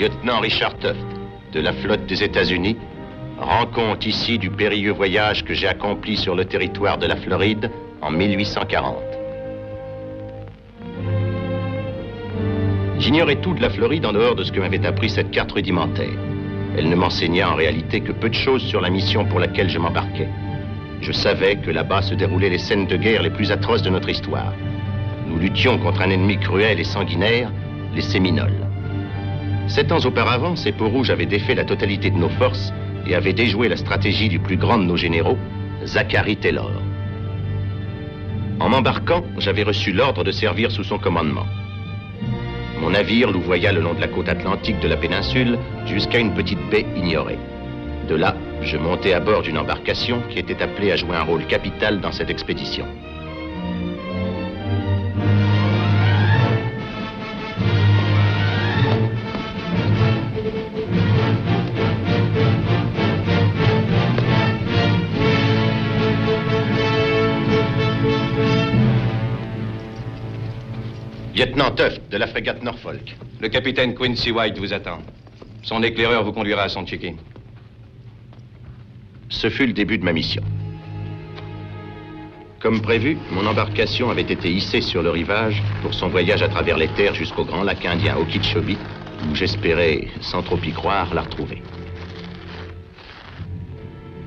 lieutenant Richard Tuft, de la flotte des États-Unis, rend compte ici du périlleux voyage que j'ai accompli sur le territoire de la Floride en 1840. J'ignorais tout de la Floride en dehors de ce que m'avait appris cette carte rudimentaire. Elle ne m'enseigna en réalité que peu de choses sur la mission pour laquelle je m'embarquais. Je savais que là-bas se déroulaient les scènes de guerre les plus atroces de notre histoire. Nous luttions contre un ennemi cruel et sanguinaire, les Séminoles. 7 ans auparavant, ces peaux-rouges avaient défait la totalité de nos forces et avaient déjoué la stratégie du plus grand de nos généraux, Zachary Taylor. En m'embarquant, j'avais reçu l'ordre de servir sous son commandement. Mon navire louvoya le long de la côte atlantique de la péninsule jusqu'à une petite baie ignorée. De là, je montai à bord d'une embarcation qui était appelée à jouer un rôle capital dans cette expédition. Lieutenant Tuft, de la frégate Norfolk. Le capitaine Quincy White vous attend. Son éclaireur vous conduira à Sonchiki. Ce fut le début de ma mission. Comme prévu, mon embarcation avait été hissée sur le rivage pour son voyage à travers les terres jusqu'au grand lac indien Okeechobee, où j'espérais, sans trop y croire, la retrouver.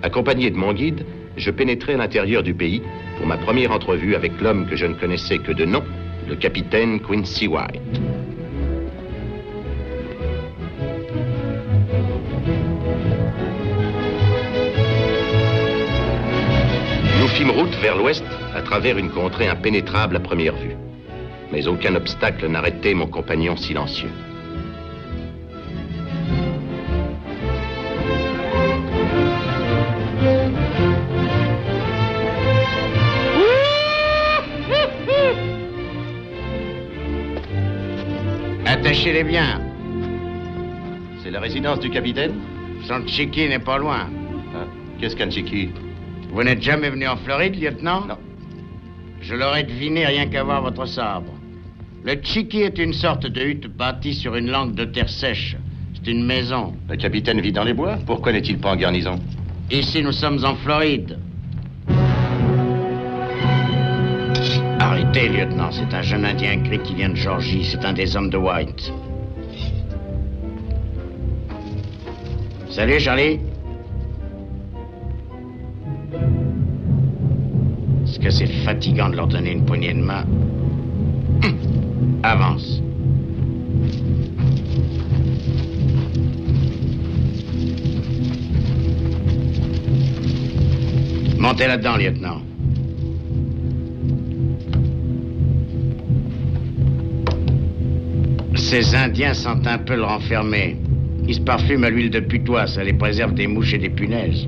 Accompagné de mon guide, je pénétrai à l'intérieur du pays pour ma première entrevue avec l'homme que je ne connaissais que de nom, le capitaine Quincy White. Nous fîmes route vers l'ouest à travers une contrée impénétrable à première vue. Mais aucun obstacle n'arrêtait mon compagnon silencieux. Attachez-les bien. C'est la résidence du capitaine? Sonchiki n'est pas loin. Ah, qu'est-ce qu'un Chiki? Vous n'êtes jamais venu en Floride, lieutenant? Non. Je l'aurais deviné rien qu'à voir votre sabre. Le Chiki est une sorte de hutte bâtie sur une langue de terre sèche. C'est une maison. Le capitaine vit dans les bois? Pourquoi n'est-il pas en garnison? Ici, nous sommes en Floride. Arrêtez, lieutenant. C'est un jeune Indien gris qui vient de Georgie. C'est un des hommes de White. Salut, Charlie. Est-ce que c'est fatigant de leur donner une poignée de main? Avance. Montez là-dedans, lieutenant. Ces Indiens sentent un peu le renfermer. Ils se parfument à l'huile de putois, ça les préserve des mouches et des punaises.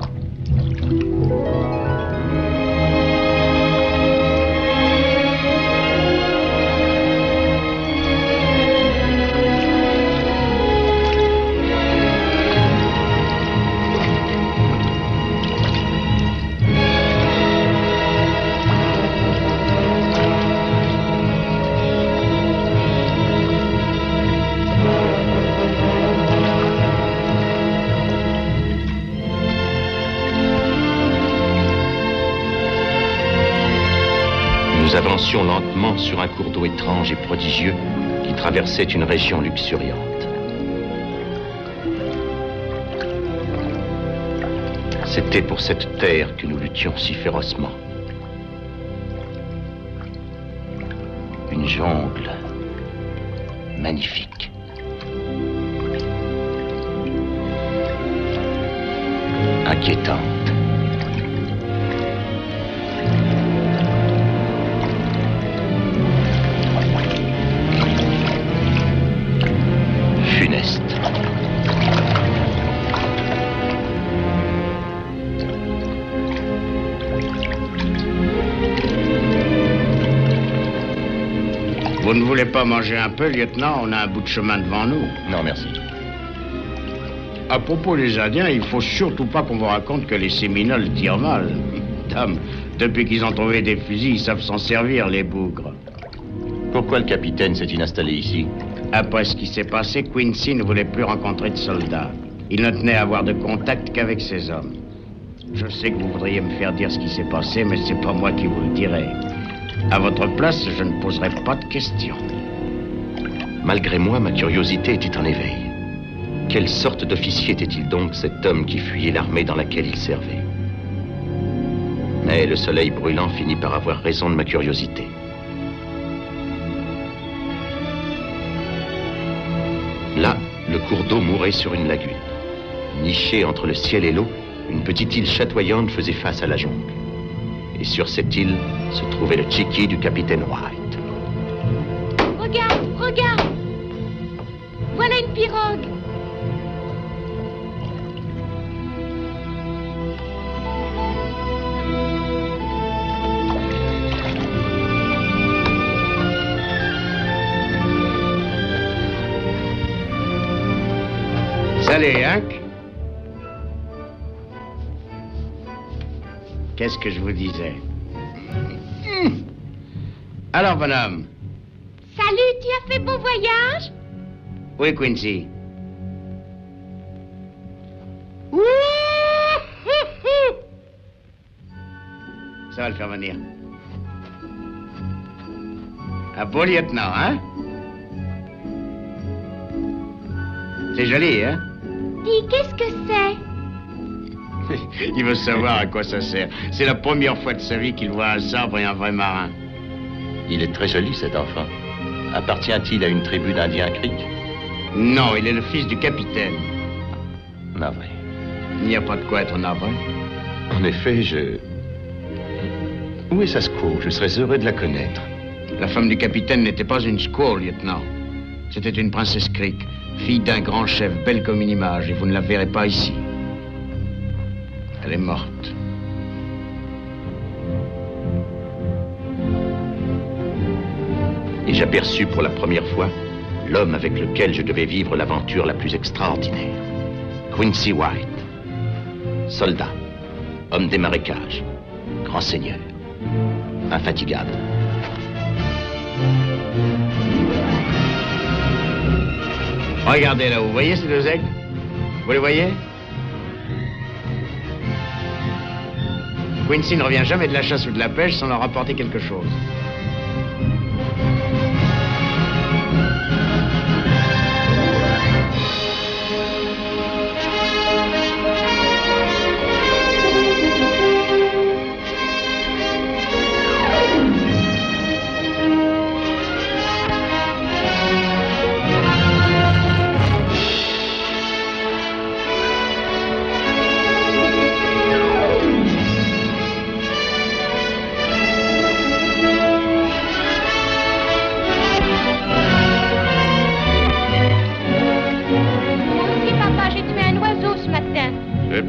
Nous avancions lentement sur un cours d'eau étrange et prodigieux qui traversait une région luxuriante. C'était pour cette terre que nous luttions si férocement. Une jungle magnifique. Inquiétante. Funeste. Vous ne voulez pas manger un peu, lieutenant? On a un bout de chemin devant nous. Non, merci. À propos des Indiens, il faut surtout pas qu'on vous raconte que les Séminoles tirent mal. Dame, depuis qu'ils ont trouvé des fusils, ils savent s'en servir, les bougres. Pourquoi le capitaine s'est-il installé ici? Après ce qui s'est passé, Quincy ne voulait plus rencontrer de soldats. Il ne tenait à avoir de contact qu'avec ses hommes. Je sais que vous voudriez me faire dire ce qui s'est passé, mais c'est pas moi qui vous le dirai. À votre place, je ne poserai pas de questions. Malgré moi, ma curiosité était en éveil. Quelle sorte d'officier était-il donc, cet homme qui fuyait l'armée dans laquelle il servait? Mais le soleil brûlant finit par avoir raison de ma curiosité. Là, le cours d'eau mourait sur une lagune. Nichée entre le ciel et l'eau, une petite île chatoyante faisait face à la jungle. Et sur cette île se trouvait le Chiki du capitaine White. Regarde, regarde! Voilà une pirogue! Salut, Hank. Qu'est-ce que je vous disais? Alors, bonhomme. Salut, tu as fait bon voyage? Oui, Quincy. Ça va le faire venir. Un beau lieutenant, hein? C'est joli, hein? Dis, qu'est-ce que c'est? Il veut savoir à quoi ça sert. C'est la première fois de sa vie qu'il voit un sabre et un vrai marin. Il est très joli, cet enfant. Appartient-il à une tribu d'Indiens Creek? Non, il est le fils du capitaine. Navré. Il n'y a pas de quoi être navré. En effet, Où est sa squaw? Je serais heureux de la connaître. La femme du capitaine n'était pas une squaw, lieutenant. C'était une princesse Creek, fille d'un grand chef, belle comme une image, et vous ne la verrez pas ici. Elle est morte. Et j'aperçus pour la première fois l'homme avec lequel je devais vivre l'aventure la plus extraordinaire. Quincy White. Soldat. Homme des marécages. Grand seigneur. Infatigable. Regardez là, vous voyez ces deux aigles? Vous les voyez? Quincy ne revient jamais de la chasse ou de la pêche sans leur apporter quelque chose.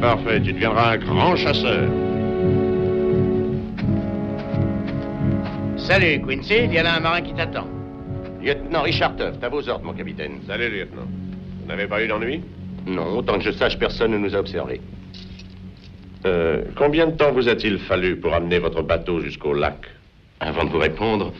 Parfait, tu deviendras un grand chasseur. Salut, Quincy, il y a là un marin qui t'attend. Lieutenant Richard Tuft, à vos ordres, mon capitaine. Salut, lieutenant. Vous n'avez pas eu d'ennui? Non, autant que je sache, personne ne nous a observés. Combien de temps vous a-t-il fallu pour amener votre bateau jusqu'au lac? Avant de vous répondre,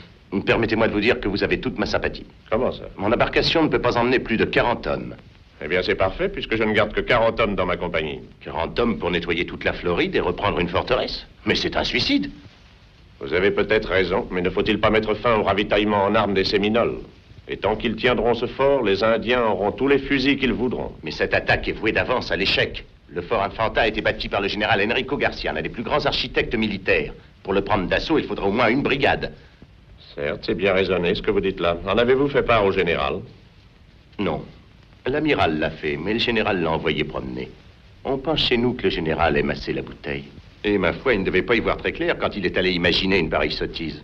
permettez-moi de vous dire que vous avez toute ma sympathie. Comment ça? Mon embarcation ne peut pas emmener plus de 40 hommes. Eh bien, c'est parfait, puisque je ne garde que 40 hommes dans ma compagnie. 40 hommes pour nettoyer toute la Floride et reprendre une forteresse? Mais c'est un suicide. Vous avez peut-être raison, mais ne faut-il pas mettre fin au ravitaillement en armes des Séminoles? Et tant qu'ils tiendront ce fort, les Indiens auront tous les fusils qu'ils voudront. Mais cette attaque est vouée d'avance à l'échec. Le fort Infanta a été bâti par le général Enrico Garcia, l'un des plus grands architectes militaires. Pour le prendre d'assaut, il faudra au moins une brigade. Certes, c'est bien raisonné ce que vous dites là. En avez-vous fait part au général? Non. L'amiral l'a fait, mais le général l'a envoyé promener. On pense chez nous que le général aime assez la bouteille. Et ma foi, il ne devait pas y voir très clair quand il est allé imaginer une pareille sottise.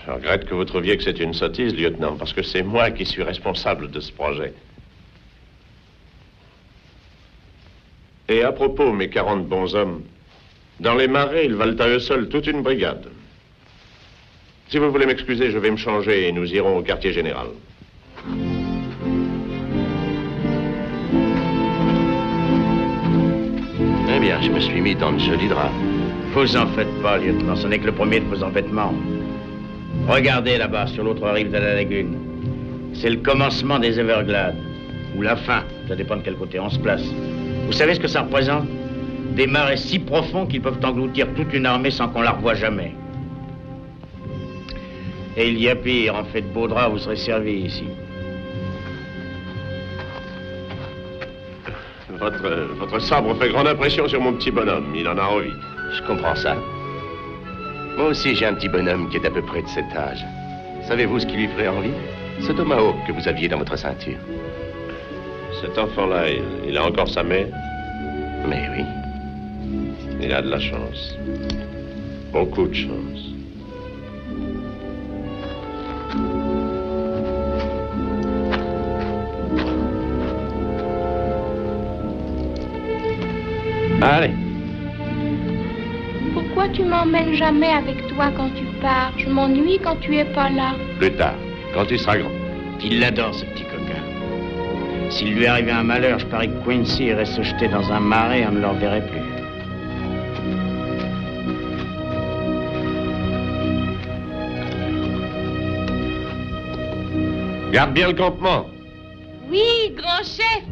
Je regrette que vous trouviez que c'est une sottise, lieutenant, parce que c'est moi qui suis responsable de ce projet. Et à propos, mes 40 bons hommes, dans les marais, ils valent à eux seuls toute une brigade. Si vous voulez m'excuser, je vais me changer et nous irons au quartier général. Eh bien, je me suis mis dans de jolis draps. Vous en faites pas, lieutenant, ce n'est que le premier de vos embêtements. Regardez là-bas, sur l'autre rive de la lagune. C'est le commencement des Everglades. Ou la fin, ça dépend de quel côté on se place. Vous savez ce que ça représente? Des marais si profonds qu'ils peuvent engloutir toute une armée sans qu'on la revoie jamais. Et il y a pire, en fait de beaux draps, vous serez servi ici. Votre sabre fait grande impression sur mon petit bonhomme. Il en a envie. Je comprends ça. Moi aussi, j'ai un petit bonhomme qui est à peu près de cet âge. Savez-vous ce qui lui ferait envie? Ce tomahawk que vous aviez dans votre ceinture. Cet enfant-là, il a encore sa mère? Mais oui. Il a de la chance. Beaucoup de chance. Allez. Pourquoi tu m'emmènes jamais avec toi quand tu pars? Je m'ennuie quand tu es pas là. Plus tard, quand tu seras grand. Il l'adore, ce petit coquin. S'il lui arrivait un malheur, je parie que Quincy irait se jeter dans un marais et on ne le reverrait plus. Garde bien le campement. Oui, grand chef.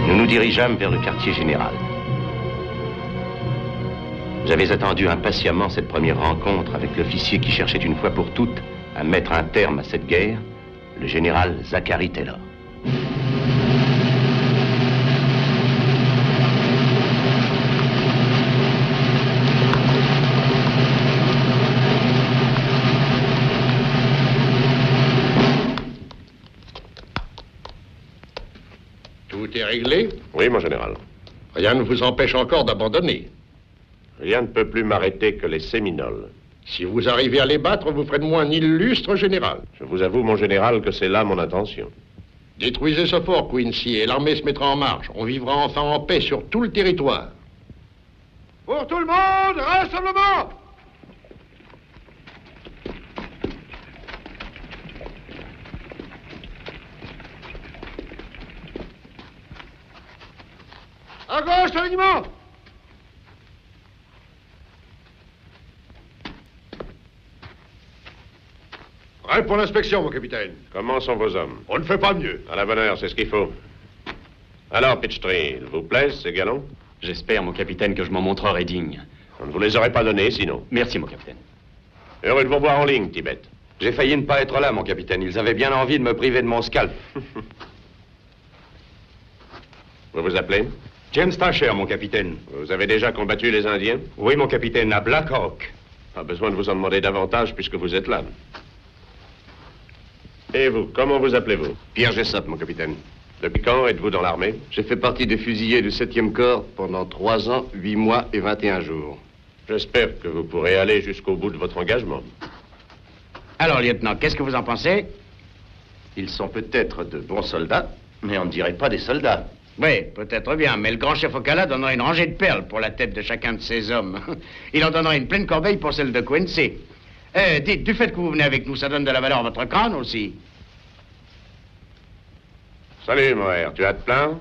Nous nous dirigeâmes vers le quartier général. J'avais attendu impatiemment cette première rencontre avec l'officier qui cherchait une fois pour toutes à mettre un terme à cette guerre, le général Zachary Taylor. Tout est réglé? Oui, mon général. Rien ne vous empêche encore d'abandonner. Rien ne peut plus m'arrêter que les Séminoles. Si vous arrivez à les battre, vous ferez de moi un illustre général. Je vous avoue, mon général, que c'est là mon intention. Détruisez ce fort, Quincy, et l'armée se mettra en marche. On vivra enfin en paix sur tout le territoire. Pour tout le monde, rassemblement! À gauche, alignement! Prêt pour l'inspection, mon capitaine. Comment sont vos hommes? On ne fait pas mieux. À la bonne heure, c'est ce qu'il faut. Alors, Peachtree, il vous plaît, ces galons? J'espère, mon capitaine, que je m'en montrerai digne. On ne vous les aurait pas donnés, sinon. Merci, mon capitaine. Heureux de vous voir en ligne, Tibet. J'ai failli ne pas être là, mon capitaine. Ils avaient bien envie de me priver de mon scalp. Vous vous appelez? James Thatcher, mon capitaine. Vous avez déjà combattu les Indiens? Oui, mon capitaine, à Black Hawk. Pas besoin de vous en demander davantage puisque vous êtes là. Et vous, comment vous appelez-vous? Pierre Jessop, mon capitaine. Depuis quand êtes-vous dans l'armée? J'ai fait partie des fusiliers du 7e corps pendant 3 ans, 8 mois et 21 jours. J'espère que vous pourrez aller jusqu'au bout de votre engagement. Alors, lieutenant, qu'est-ce que vous en pensez? Ils sont peut-être de bons soldats, mais on ne dirait pas des soldats. Oui, peut-être bien, mais le grand chef Ocala donnerait une rangée de perles pour la tête de chacun de ses hommes. Il en donnerait une pleine corbeille pour celle de Quincy. Dites, du fait que vous venez avec nous, ça donne de la valeur à votre crâne aussi. Salut, Moher. Tu as de plein?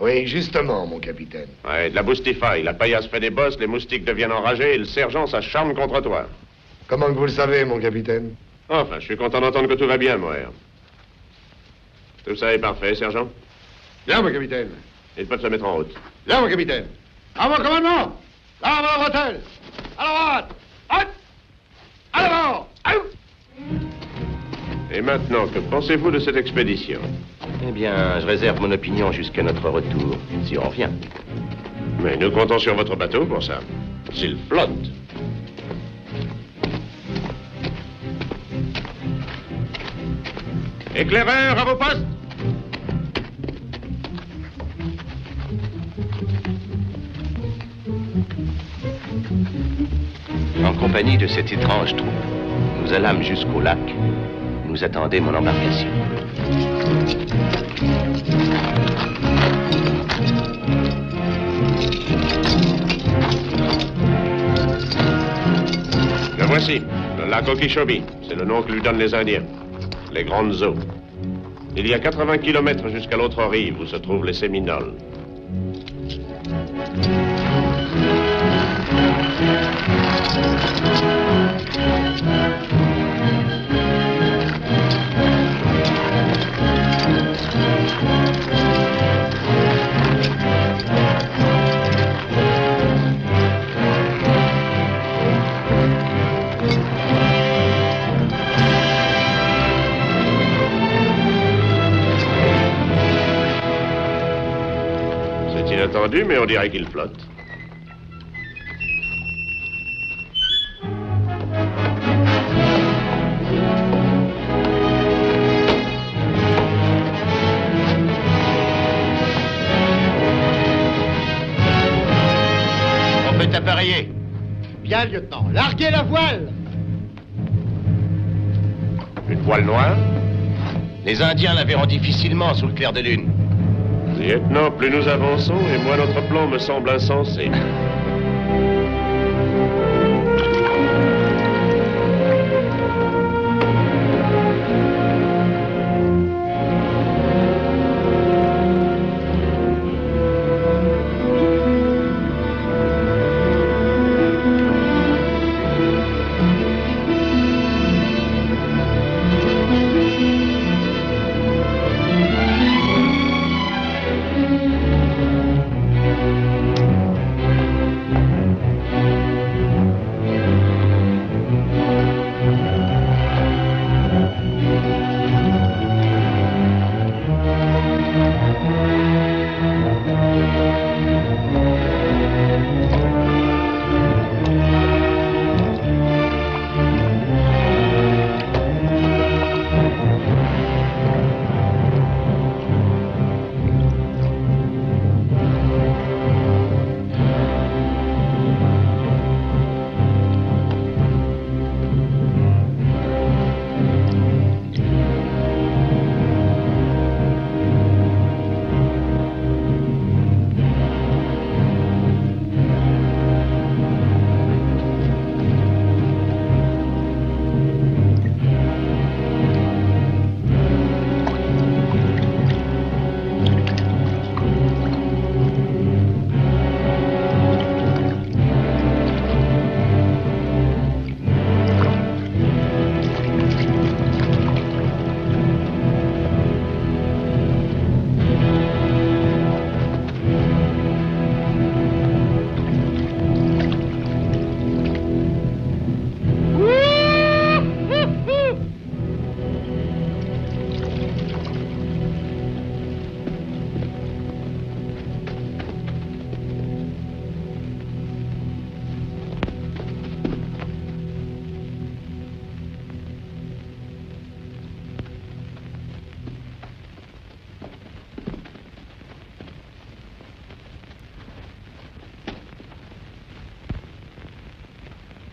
Oui, justement, mon capitaine. Ouais, de la boustifaille. La paillasse fait des bosses, les moustiques deviennent enragés et le sergent s'acharne contre toi. Comment que vous le savez, mon capitaine? Enfin, je suis content d'entendre que tout va bien, Moher. Tout ça est parfait, sergent? Là, mon capitaine. Ils peuvent se mettre en route. Là, mon capitaine. À mon commandement. Là, à mon hôtel. À la droite. Haute. À l'avant. Et maintenant, que pensez-vous de cette expédition? Eh bien, je réserve mon opinion jusqu'à notre retour, si on revient. Mais nous comptons sur votre bateau pour ça. S'il flotte. Éclaireurs, à vos postes! En compagnie de cette étrange troupe, nous allâmes jusqu'au lac. Nous attendait mon embarcation. Le voici, le lac Okeechobee. C'est le nom que lui donnent les Indiens. Les grandes eaux. Il y a 80 kilomètres jusqu'à l'autre rive où se trouvent les Séminoles. C'est inattendu, mais on dirait qu'il flotte. On peut appareiller. Bien, lieutenant. Larguez la voile! Une voile noire? Les Indiens la verront difficilement sous le clair de lune. Lieutenant, plus nous avançons, et moins notre plan me semble insensé.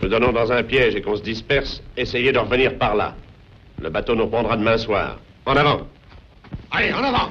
Nous donnons dans un piège et qu'on se disperse, essayez de revenir par là. Le bateau nous prendra demain soir. En avant! Allez, en avant!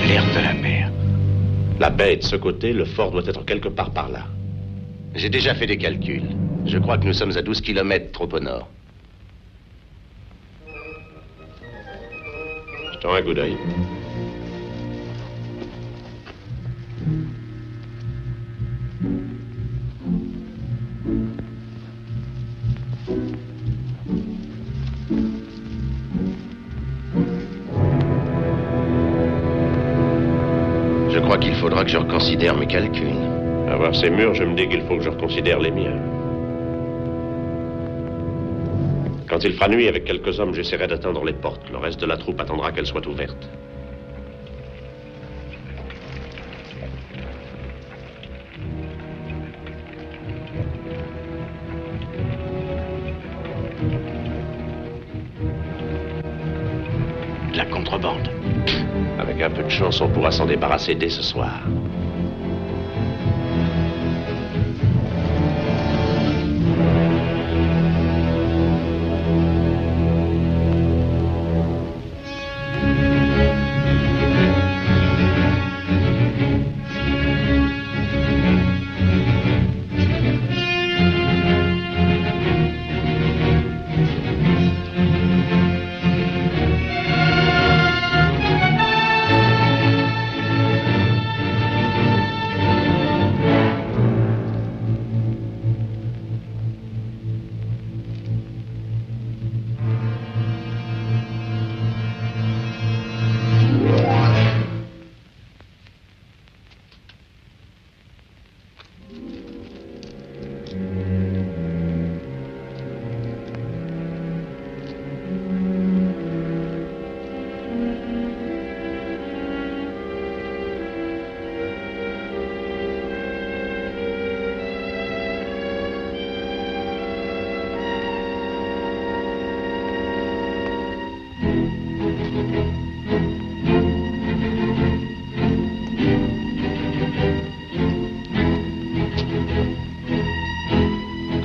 L'air de la mer. La baie est de ce côté, le fort doit être quelque part par là. J'ai déjà fait des calculs. Je crois que nous sommes à 12 kilomètres trop au nord. Jetons un coup d'œil. Je crois qu'il faudra que je reconsidère mes calculs. À voir ces murs, je me dis qu'il faut que je reconsidère les miens. Quand il fera nuit avec quelques hommes, j'essaierai d'atteindre les portes. Le reste de la troupe attendra qu'elles soient ouvertes. De la contrebande. Avec un peu de chance, on pourra s'en débarrasser dès ce soir.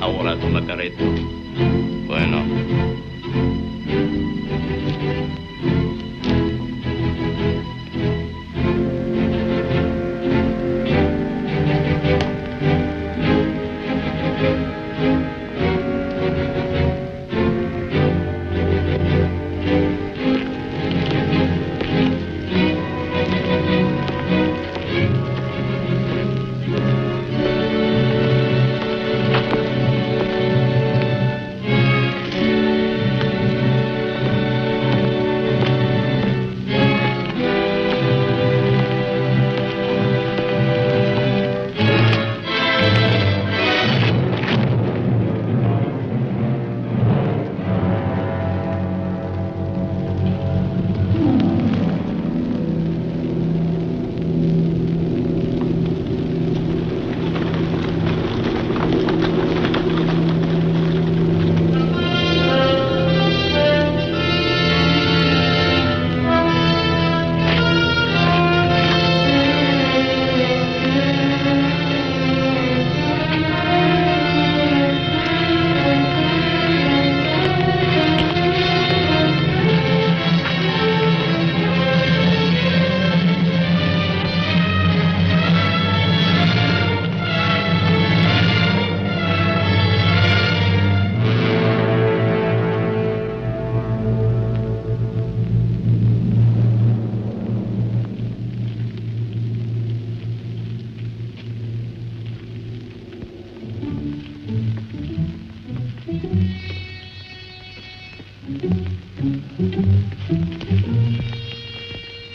Ahora toma carreta. Bueno.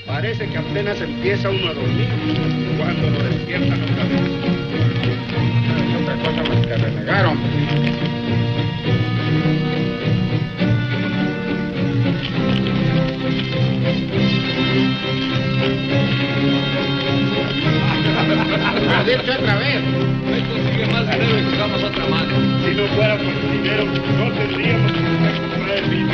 Parece que apenas empieza uno a dormir cuando lo despiertan otra vez. No hay otra cosa más que renegar, hombre. ¿Has dicho otra vez? Hoy consigue más dinero y jugamos otra madre. Si no fuera por el dinero, no tendríamos que comprar el vino.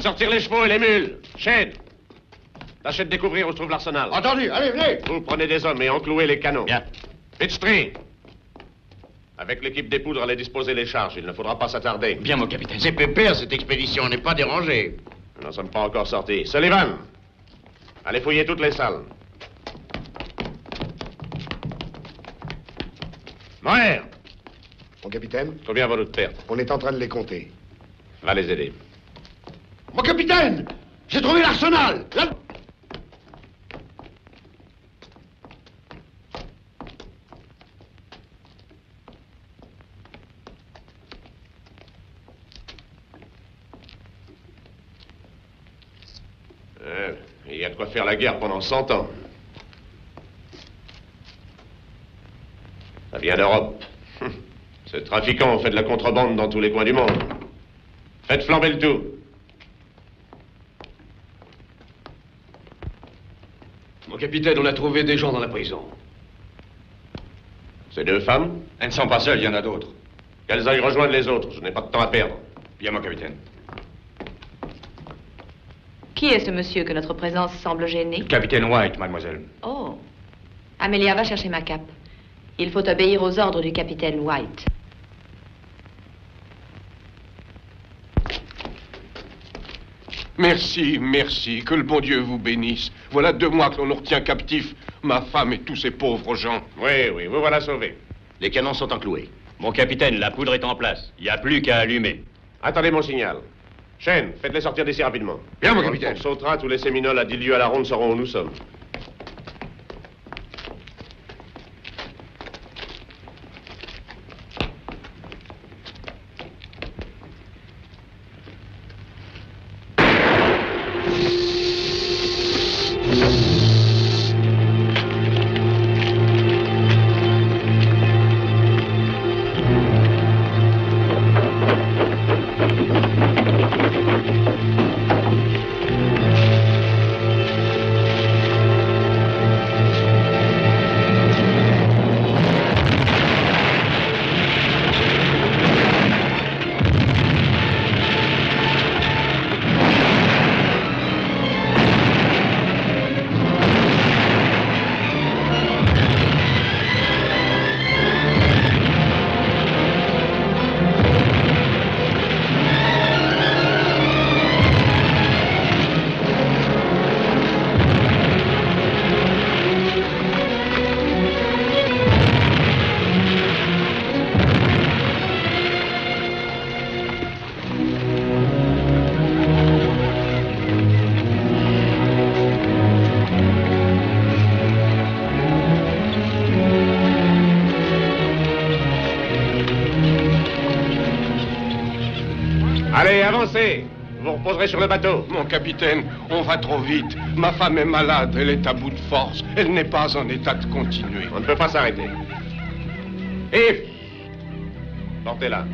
Sortir les chevaux et les mules. Shane, tâchez de découvrir où se trouve l'arsenal. Entendu, allez, venez. Vous prenez des hommes et enclouez les canons. Bien. Pitchtree, avec l'équipe des poudres, allez disposer les charges. Il ne faudra pas s'attarder. Bien, mon capitaine. C'est pépère, cette expédition, on n'est pas dérangé. Nous n'en sommes pas encore sortis. Sullivan, allez fouiller toutes les salles. Moher, Mon capitaine, combien vaut notre perte? on est en train de les compter. Va les aider. Mon capitaine, j'ai trouvé l'arsenal. Là... Il y a de quoi faire la guerre pendant 100 ans. Ça vient d'Europe. Ces trafiquants ont fait de la contrebande dans tous les coins du monde. Faites flamber le tout. Mon capitaine, on a trouvé des gens dans la prison. Ces deux femmes, Elles ne sont pas seules, il y en a d'autres. qu'elles aillent rejoindre les autres. Je n'ai pas de temps à perdre. Bien, mon capitaine. Qui est ce monsieur que notre présence semble gêner? Capitaine White, mademoiselle. Oh. Amelia, va chercher ma cape. Il faut obéir aux ordres du capitaine White. Merci, merci. Que le bon Dieu vous bénisse. Voilà 2 mois que l'on nous retient captifs. Ma femme et tous ces pauvres gens. Oui, oui, vous voilà sauvés. Les canons sont encloués. Mon capitaine, la poudre est en place. Il n'y a plus qu'à allumer. Attendez mon signal. Shane, faites-les sortir d'ici rapidement. Bien, mon Quand capitaine. le pont sautera, tous les Séminoles à 10 lieues à la ronde sauront où nous sommes. Allez, avancez. Vous vous reposerez sur le bateau. Mon capitaine, on va trop vite. Ma femme est malade, elle est à bout de force. Elle n'est pas en état de continuer. On ne peut pas s'arrêter. If, portez-la.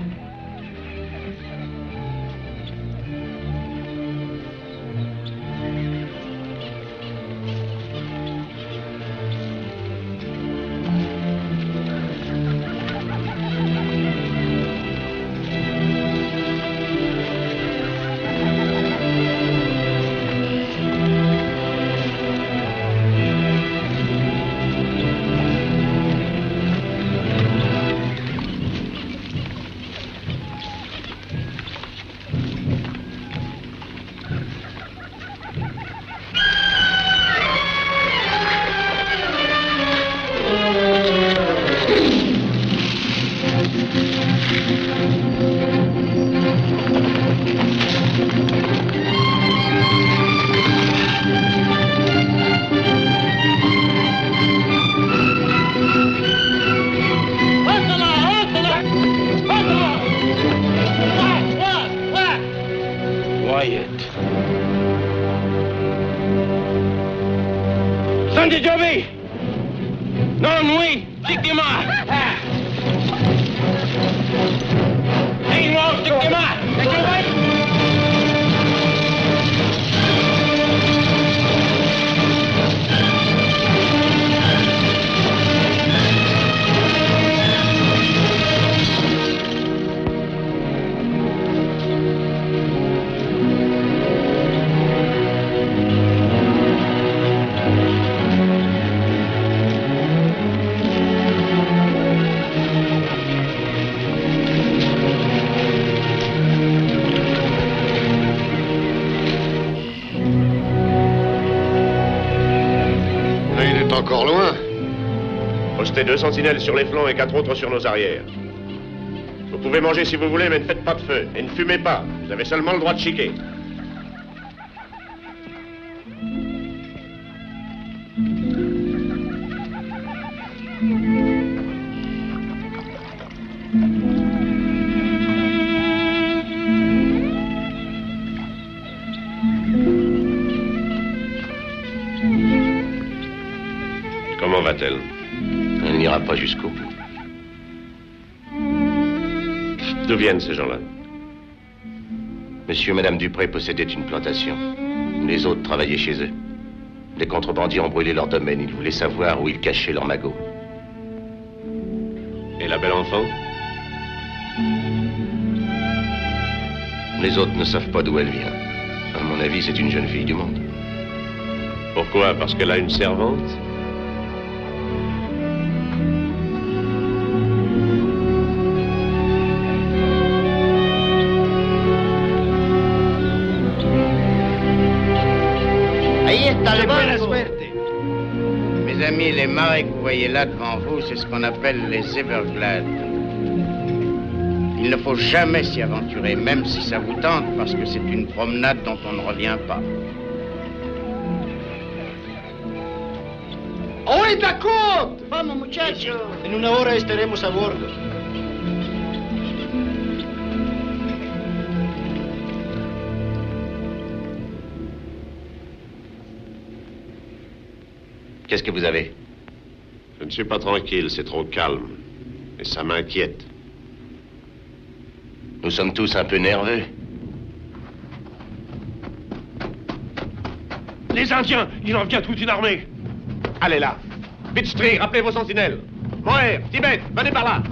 Wyatt. Sandy Jovi! Non, oui! Stick-moi! Dis-moi, stick-moi! sont encore loin. Postez 2 sentinelles sur les flancs et 4 autres sur nos arrières. Vous pouvez manger si vous voulez, mais ne faites pas de feu. Et ne fumez pas. Vous avez seulement le droit de chiquer. Comment va-t-elle? Elle n'ira pas jusqu'au bout. D'où viennent ces gens-là? Monsieur et Madame Dupré possédaient une plantation. Les autres travaillaient chez eux. Les contrebandiers ont brûlé leur domaine. Ils voulaient savoir où ils cachaient leurs magots. Et la belle enfant? Les autres ne savent pas d'où elle vient. À mon avis, c'est une jeune fille du monde. Pourquoi? Parce qu'elle a une servante? Mes amis, les marais que vous voyez là devant vous, c'est ce qu'on appelle les Everglades. Il ne faut jamais s'y aventurer, même si ça vous tente, parce que c'est une promenade dont on ne revient pas. ¡Ahorita, Kurt! Vamos, muchachos. En una hora estaremos a bordo. Qu'est-ce que vous avez? Je ne suis pas tranquille, c'est trop calme. Et ça m'inquiète. Nous sommes tous un peu nerveux. Les Indiens, il en vient toute une armée. Allez là. Pitchtree, rappelez vos sentinelles. Moher, Tibet, venez par là.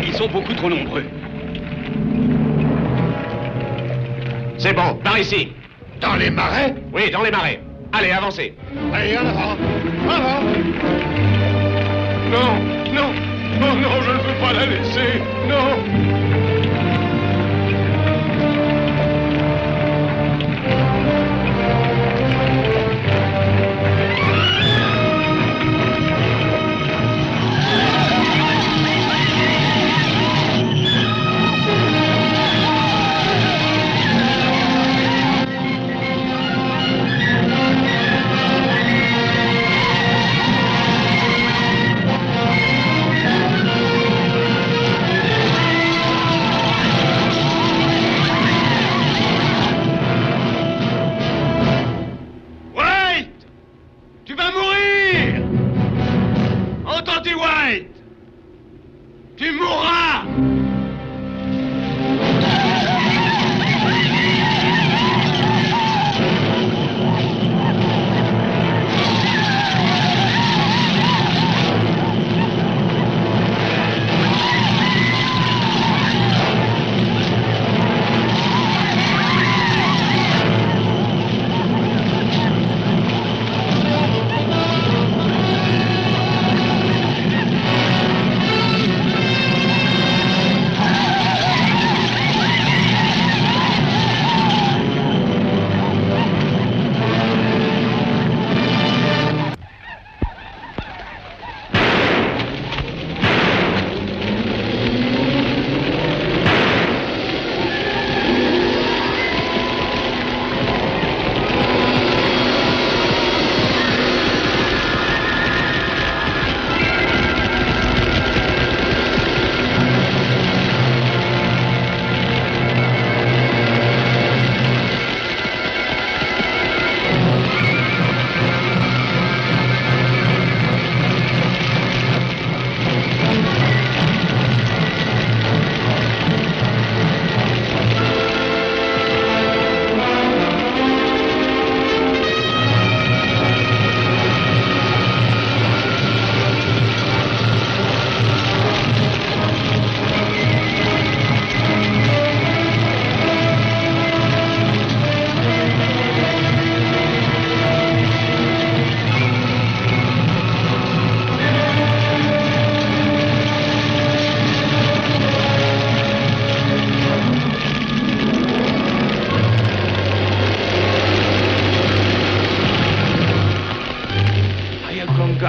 Ils sont beaucoup trop nombreux. C'est bon, par ici. Dans les marais? Oui, dans les marais. Allez, avancez. Allez, en avant. En avant. Non, non. Oh non, je ne peux pas la laisser. Non.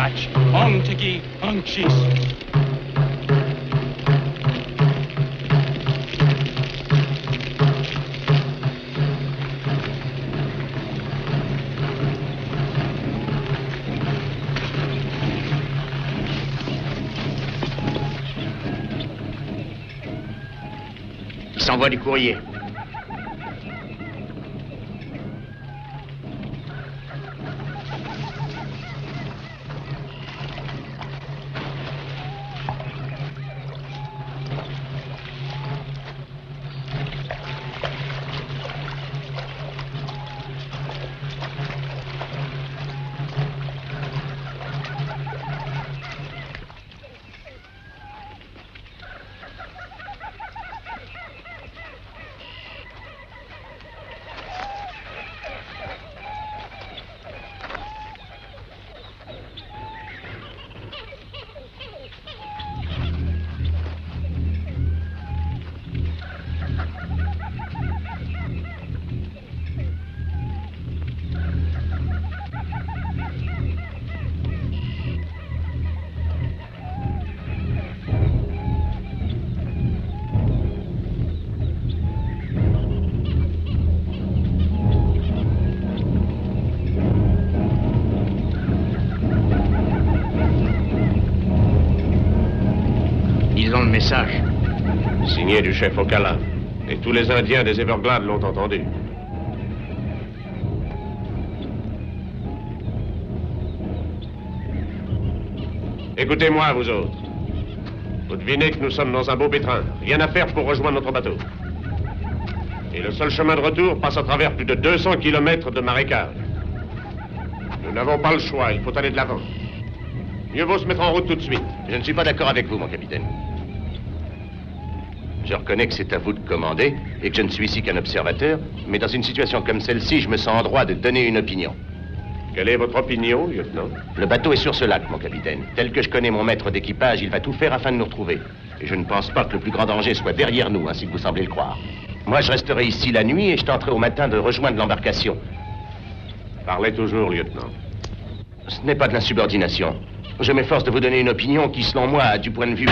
dispatch. On, Tiki, on, Chief. Il s'envoie du courrier. Le message. Signé du chef Ocala. Et tous les Indiens des Everglades l'ont entendu. Écoutez-moi, vous autres. Vous devinez que nous sommes dans un beau pétrin. Rien à faire pour rejoindre notre bateau. Et le seul chemin de retour passe à travers plus de 200 kilomètres de marécage. Nous n'avons pas le choix, il faut aller de l'avant. Mieux vaut se mettre en route tout de suite. Je ne suis pas d'accord avec vous, mon capitaine. Je reconnais que c'est à vous de commander et que je ne suis ici qu'un observateur, mais dans une situation comme celle-ci, je me sens en droit de donner une opinion. Quelle est votre opinion, lieutenant? Le bateau est sur ce lac, mon capitaine. Tel que je connais mon maître d'équipage, il va tout faire afin de nous retrouver. Et je ne pense pas que le plus grand danger soit derrière nous, ainsi que vous semblez le croire. Moi, je resterai ici la nuit et je tenterai au matin de rejoindre l'embarcation. Parlez toujours, lieutenant. Ce n'est pas de l'insubordination. Je m'efforce de vous donner une opinion qui, selon moi, du point de vue...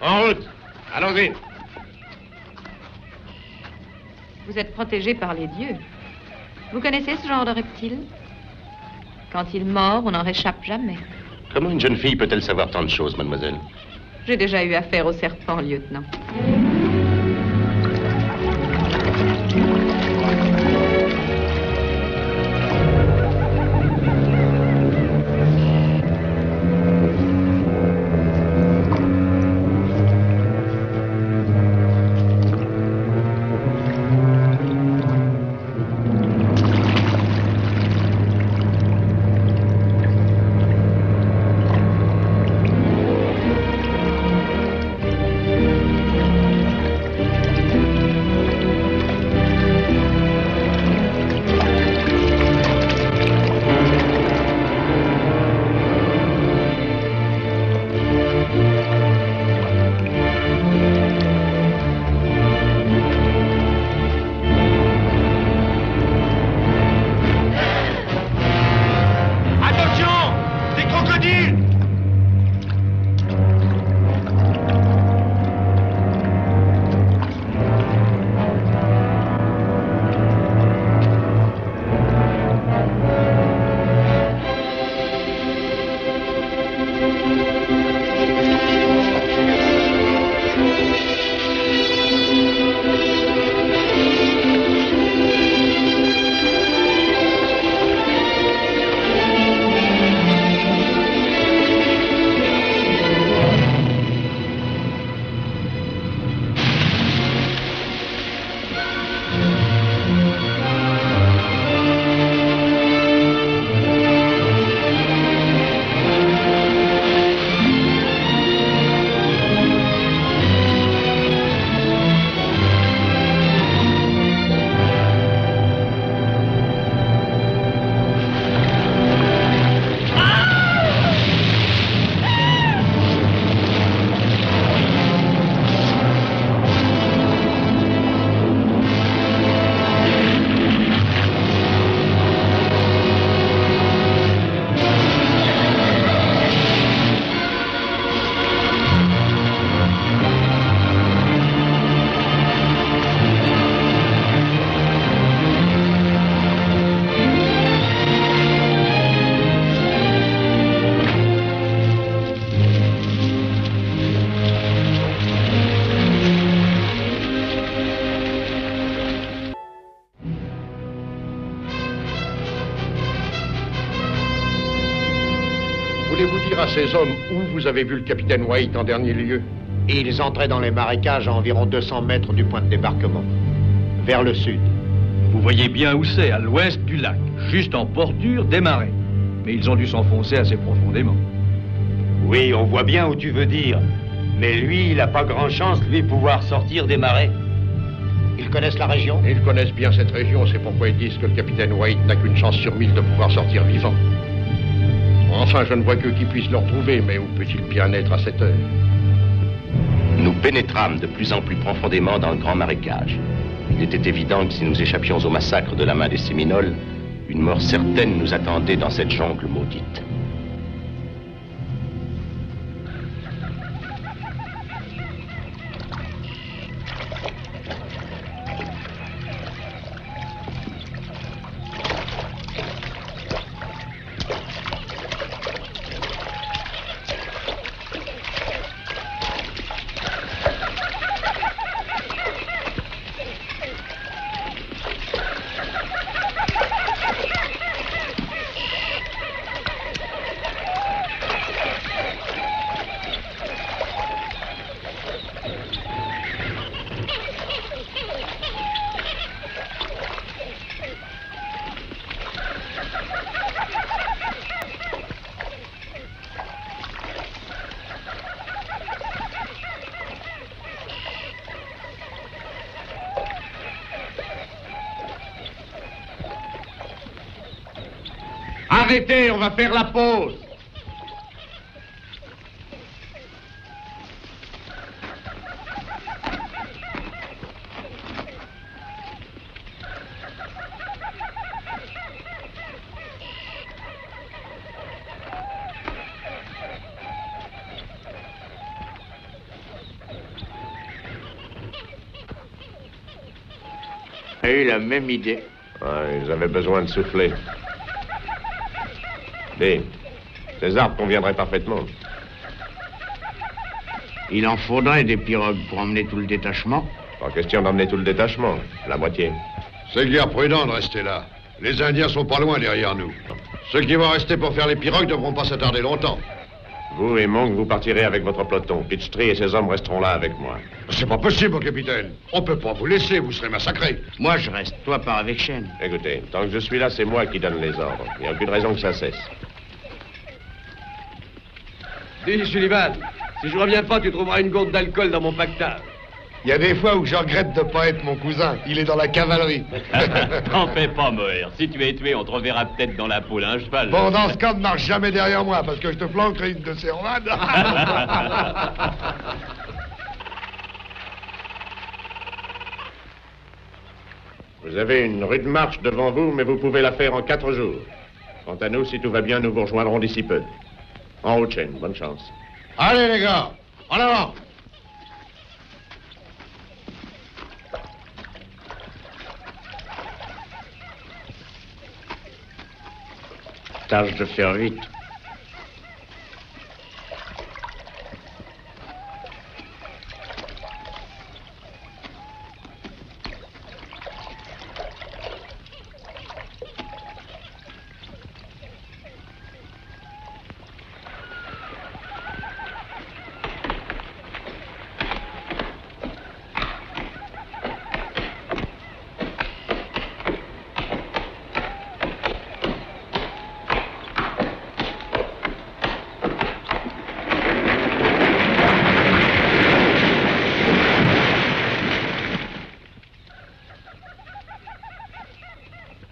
En route! Allons-y! Vous êtes protégé par les dieux. Vous connaissez ce genre de reptile? Quand il mord, on n'en réchappe jamais. Comment une jeune fille peut-elle savoir tant de choses, mademoiselle? J'ai déjà eu affaire au serpent, lieutenant. ces hommes, où vous avez vu le capitaine White en dernier lieu? Ils entraient dans les marécages à environ 200 mètres du point de débarquement, vers le sud. Vous voyez bien où c'est, à l'ouest du lac, juste en bordure des marais. Mais ils ont dû s'enfoncer assez profondément. Oui, on voit bien où tu veux dire. Mais lui, il n'a pas grand chance, lui, pouvoir sortir des marais. Ils connaissent la région? Ils connaissent bien cette région, c'est pourquoi ils disent que le capitaine White n'a qu'une chance sur 1000 de pouvoir sortir vivant. Enfin, je ne vois que qui puisse le retrouver, mais où peut-il bien être à cette heure? Nous pénétrâmes de plus en plus profondément dans le grand marécage. Il était évident que si nous échappions au massacre de la main des Séminoles, une mort certaine nous attendait dans cette jungle maudite. Arrêtez, on va faire la pause. J'ai eu la même idée. Ouais, ils avaient besoin de souffler. Dis, ces arbres conviendraient parfaitement. Il en faudrait des pirogues pour emmener tout le détachement. Pas question d'emmener tout le détachement, la moitié. C'est guère prudent de rester là. Les Indiens sont pas loin derrière nous. Ceux qui vont rester pour faire les pirogues devront pas s'attarder longtemps. Vous et Monk, vous partirez avec votre peloton. Pitchtree et ses hommes resteront là avec moi. C'est pas possible, mon capitaine. On peut pas vous laisser, vous serez massacrés. Moi, je reste. Toi, pars avec Shane. Écoutez, tant que je suis là, c'est moi qui donne les ordres. Il n'y a aucune raison que ça cesse. Dis, Sullivan, si je reviens pas, tu trouveras une gourde d'alcool dans mon pactable. Il y a des fois où je regrette de pas être mon cousin. Il est dans la cavalerie. T'en fais pas, Moher. Si tu es tué, on te reverra peut-être dans la poule à un cheval. Bon, dans ce cas, ne marche jamais derrière moi, parce que je te flanquerai une de ces romanes. Vous avez une rude marche devant vous, mais vous pouvez la faire en 4 jours. Quant à nous, si tout va bien, nous vous rejoindrons d'ici peu. En haut de chaîne, bonne chance. Allez, les gars, en avant. Tâche de faire vite.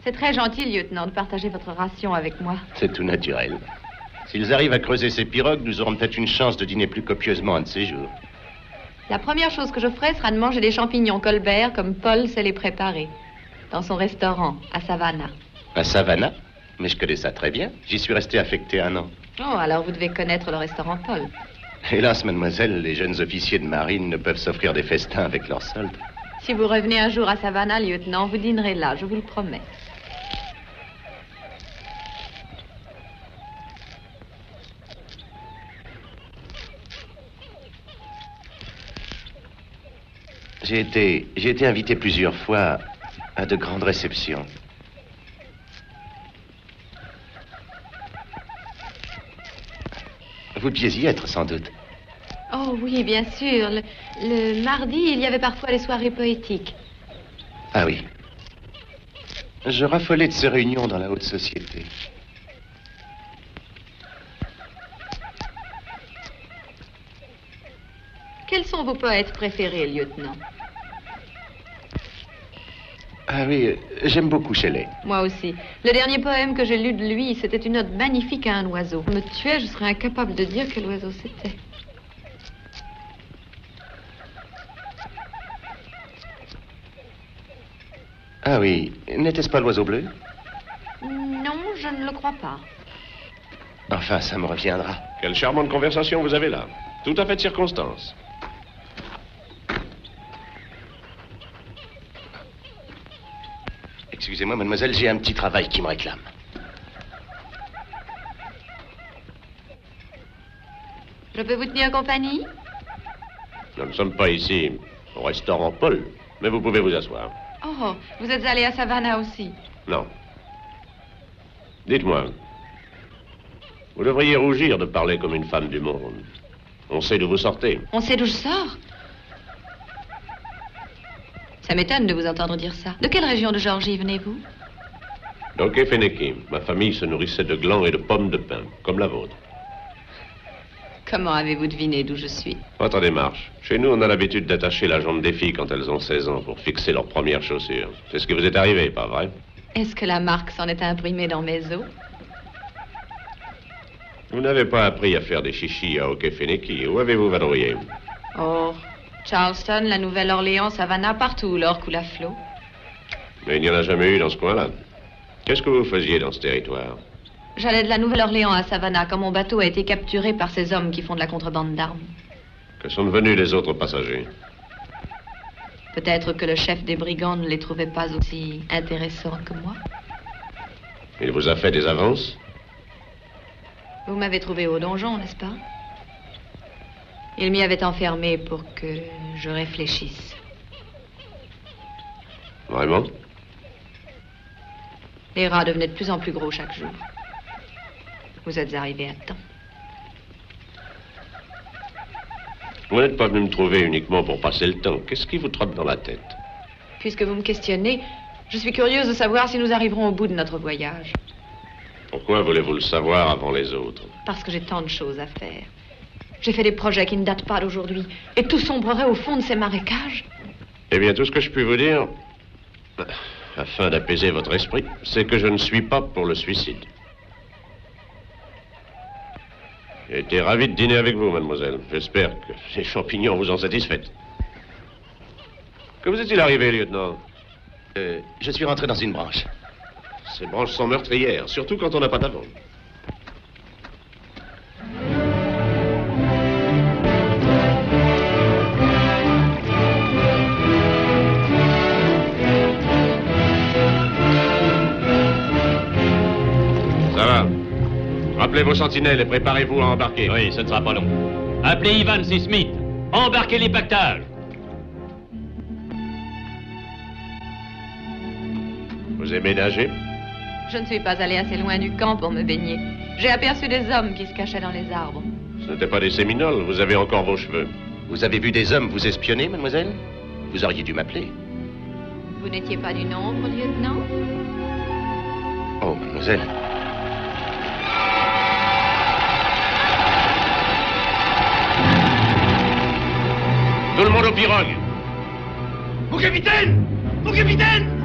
C'est très gentil, lieutenant, de partager votre ration avec moi. C'est tout naturel. S'ils arrivent à creuser ces pirogues, nous aurons peut-être une chance de dîner plus copieusement un de ces jours. La première chose que je ferai sera de manger des champignons Colbert comme Paul sait les préparer. Dans son restaurant, à Savannah. À Savannah? Mais je connais ça très bien. J'y suis resté affecté 1 an. Oh, alors vous devez connaître le restaurant Paul. Hélas, mademoiselle, les jeunes officiers de marine ne peuvent s'offrir des festins avec leurs soldes. Si vous revenez un jour à Savannah, lieutenant, vous dînerez là, je vous le promets. J'ai été invité plusieurs fois à de grandes réceptions. Vous deviez y être, sans doute. Oh oui, bien sûr. Le mardi, il y avait parfois les soirées poétiques. Ah oui. Je raffolais de ces réunions dans la haute société. Quels sont vos poètes préférés, lieutenant? Ah oui, j'aime beaucoup Shelley. Moi aussi. Le dernier poème que j'ai lu de lui, c'était une ode magnifique à un oiseau. Me tuait, je serais incapable de dire quel oiseau c'était. Ah oui, n'était-ce pas l'oiseau bleu? Non, je ne le crois pas. Enfin, ça me reviendra. Quelle charmante conversation vous avez là. Tout à fait de circonstance. Excusez-moi, mademoiselle, j'ai un petit travail qui me réclame. Je peux vous tenir compagnie? Nous ne sommes pas ici au restaurant Paul, mais vous pouvez vous asseoir. Oh, vous êtes allé à Savannah aussi? Non. Dites-moi, vous devriez rougir de parler comme une femme du monde. On sait d'où vous sortez. On sait d'où je sors? Ça m'étonne de vous entendre dire ça. De quelle région de Géorgie venez-vous? d'Okefeneki. Ma famille se nourrissait de glands et de pommes de pin, comme la vôtre. Comment avez-vous deviné d'où je suis? Votre démarche. Chez nous, on a l'habitude d'attacher la jambe des filles quand elles ont 16 ans pour fixer leurs premières chaussures. C'est ce qui vous est arrivé, pas vrai? Est-ce que la marque s'en est imprimée dans mes os? Vous n'avez pas appris à faire des chichis à Okefeneki. Où avez-vous vadrouillé? Oh, Charleston, la Nouvelle-Orléans, Savannah, partout où l'or coule à flot. Mais il n'y en a jamais eu dans ce coin-là. Qu'est-ce que vous faisiez dans ce territoire? J'allais de la Nouvelle-Orléans à Savannah quand mon bateau a été capturé par ces hommes qui font de la contrebande d'armes. Que sont devenus les autres passagers? Peut-être que le chef des brigands ne les trouvait pas aussi intéressants que moi. Il vous a fait des avances? Vous m'avez trouvé au donjon, n'est-ce pas? Il m'y avait enfermé pour que je réfléchisse. Vraiment? Les rats devenaient de plus en plus gros chaque jour. Vous êtes arrivé à temps. Vous n'êtes pas venu me trouver uniquement pour passer le temps. Qu'est-ce qui vous trotte dans la tête? Puisque vous me questionnez, je suis curieuse de savoir si nous arriverons au bout de notre voyage. Pourquoi voulez-vous le savoir avant les autres? Parce que j'ai tant de choses à faire. J'ai fait des projets qui ne datent pas d'aujourd'hui. Et tout sombrerait au fond de ces marécages. Eh bien, tout ce que je puis vous dire, afin d'apaiser votre esprit, c'est que je ne suis pas pour le suicide. J'ai été ravi de dîner avec vous, mademoiselle. J'espère que ces champignons vous ont satisfaite. Que vous est-il arrivé, lieutenant? Je suis rentré dans une branche. Ces branches sont meurtrières, surtout quand on n'a pas d'avant. Ça va. Rappelez vos sentinelles et préparez-vous à embarquer. Oui, ce ne sera pas long. Appelez Evans et Smith. Embarquez les pactages. Vous aimez nager? Je ne suis pas allé assez loin du camp pour me baigner. J'ai aperçu des hommes qui se cachaient dans les arbres. Ce n'étaient pas des Séminoles, vous avez encore vos cheveux. Vous avez vu des hommes vous espionner, mademoiselle? Vous auriez dû m'appeler. Vous n'étiez pas du nombre, lieutenant? Oh, mademoiselle. Tout le monde aux pirogues! Mon capitaine! Mon capitaine!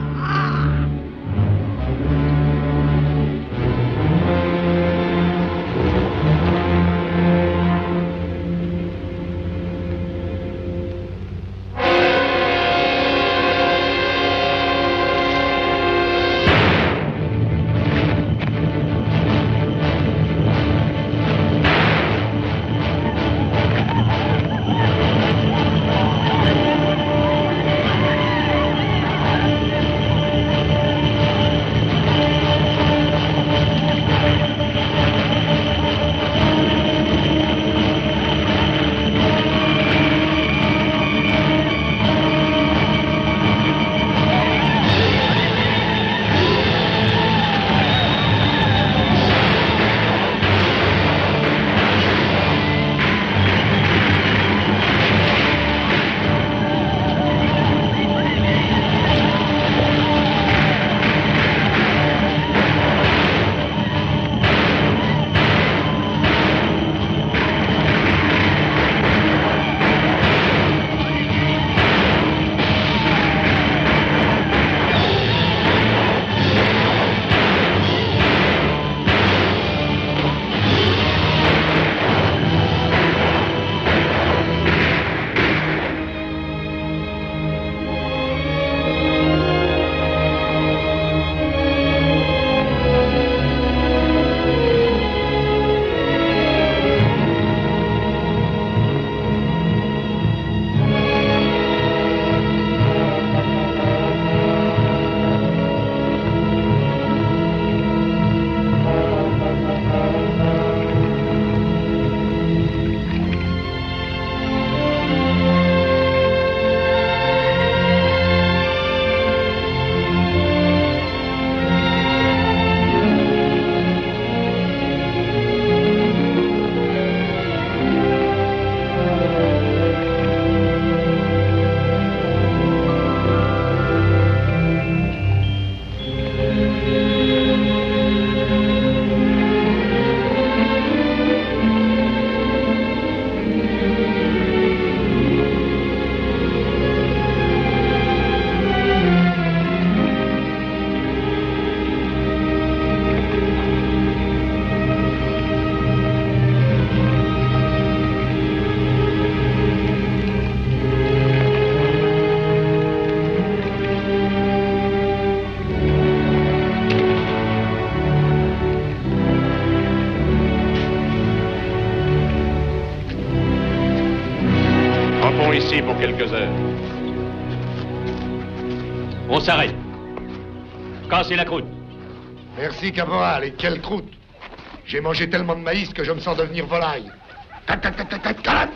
pour quelques heures. On s'arrête. Cassez la croûte. Merci, caporal. Et quelle croûte! J'ai mangé tellement de maïs que je me sens devenir volaille. Calade!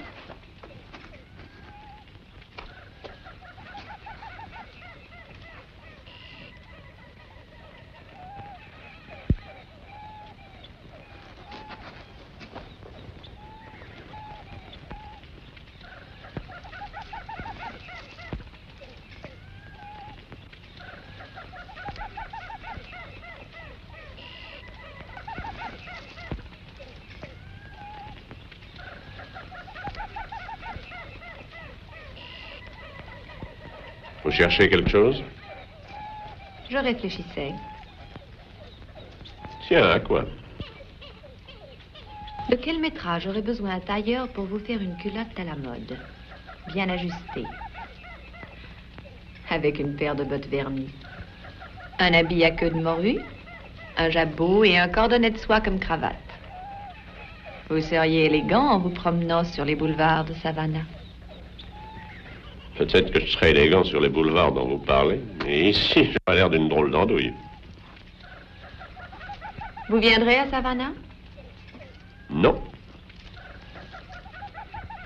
Vous cherchez quelque chose? Je réfléchissais. Tiens, à quoi? De quel métrage j'aurais besoin un tailleur pour vous faire une culotte à la mode? Bien ajustée. Avec une paire de bottes vernies. Un habit à queue de morue, un jabot et un cordonnet de soie comme cravate. Vous seriez élégant en vous promenant sur les boulevards de Savannah. Peut-être que je serai élégant sur les boulevards dont vous parlez, mais ici, j'ai pas l'air d'une drôle d'andouille. Vous viendrez à Savannah? Non.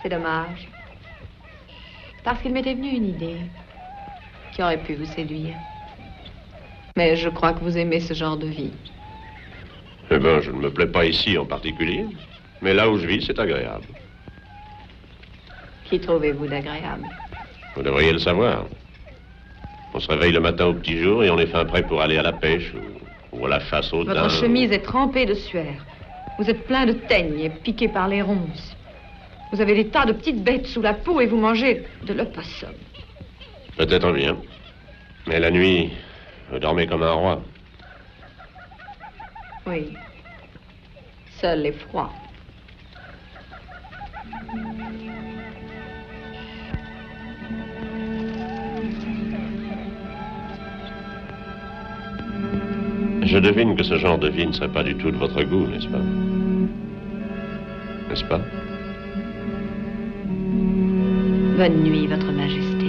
C'est dommage. Parce qu'il m'était venu une idée qui aurait pu vous séduire. Mais je crois que vous aimez ce genre de vie. Eh bien, je ne me plais pas ici en particulier, mais là où je vis, c'est agréable. Qui trouvez-vous d'agréable? Vous devriez le savoir. On se réveille le matin au petit jour et on est fin prêt pour aller à la pêche ou à la chasse au daim. Votre chemise est trempée de sueur. Vous êtes plein de teigne et piqué par les ronces. Vous avez des tas de petites bêtes sous la peau et vous mangez de l'opossum. Peut-être bien. Mais la nuit, vous dormez comme un roi. Oui. Seul et froid. Je devine que ce genre de vie ne serait pas du tout de votre goût, n'est-ce pas? N'est-ce pas? Bonne nuit, Votre Majesté.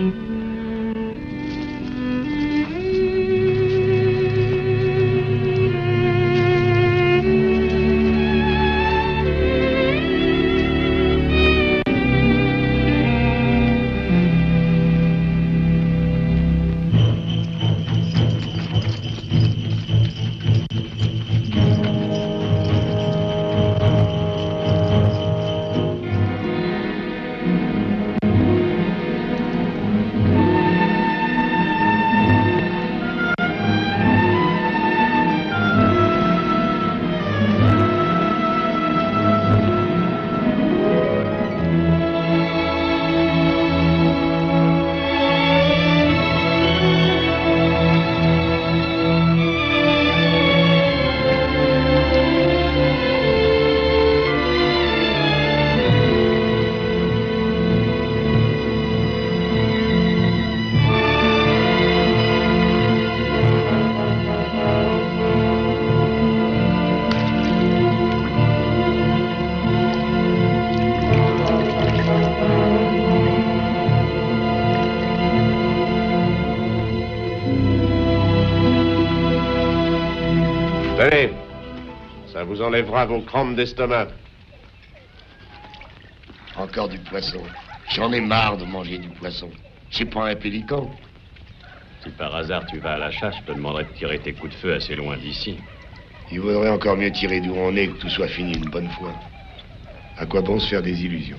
Tenez, ça vous enlèvera vos crampes d'estomac. Encore du poisson. J'en ai marre de manger du poisson. J'ai pas un pélican. Si par hasard tu vas à la chasse, je te demanderai de tirer tes coups de feu assez loin d'ici. Il vaudrait encore mieux tirer d'où on est que tout soit fini une bonne fois. À quoi bon se faire des illusions?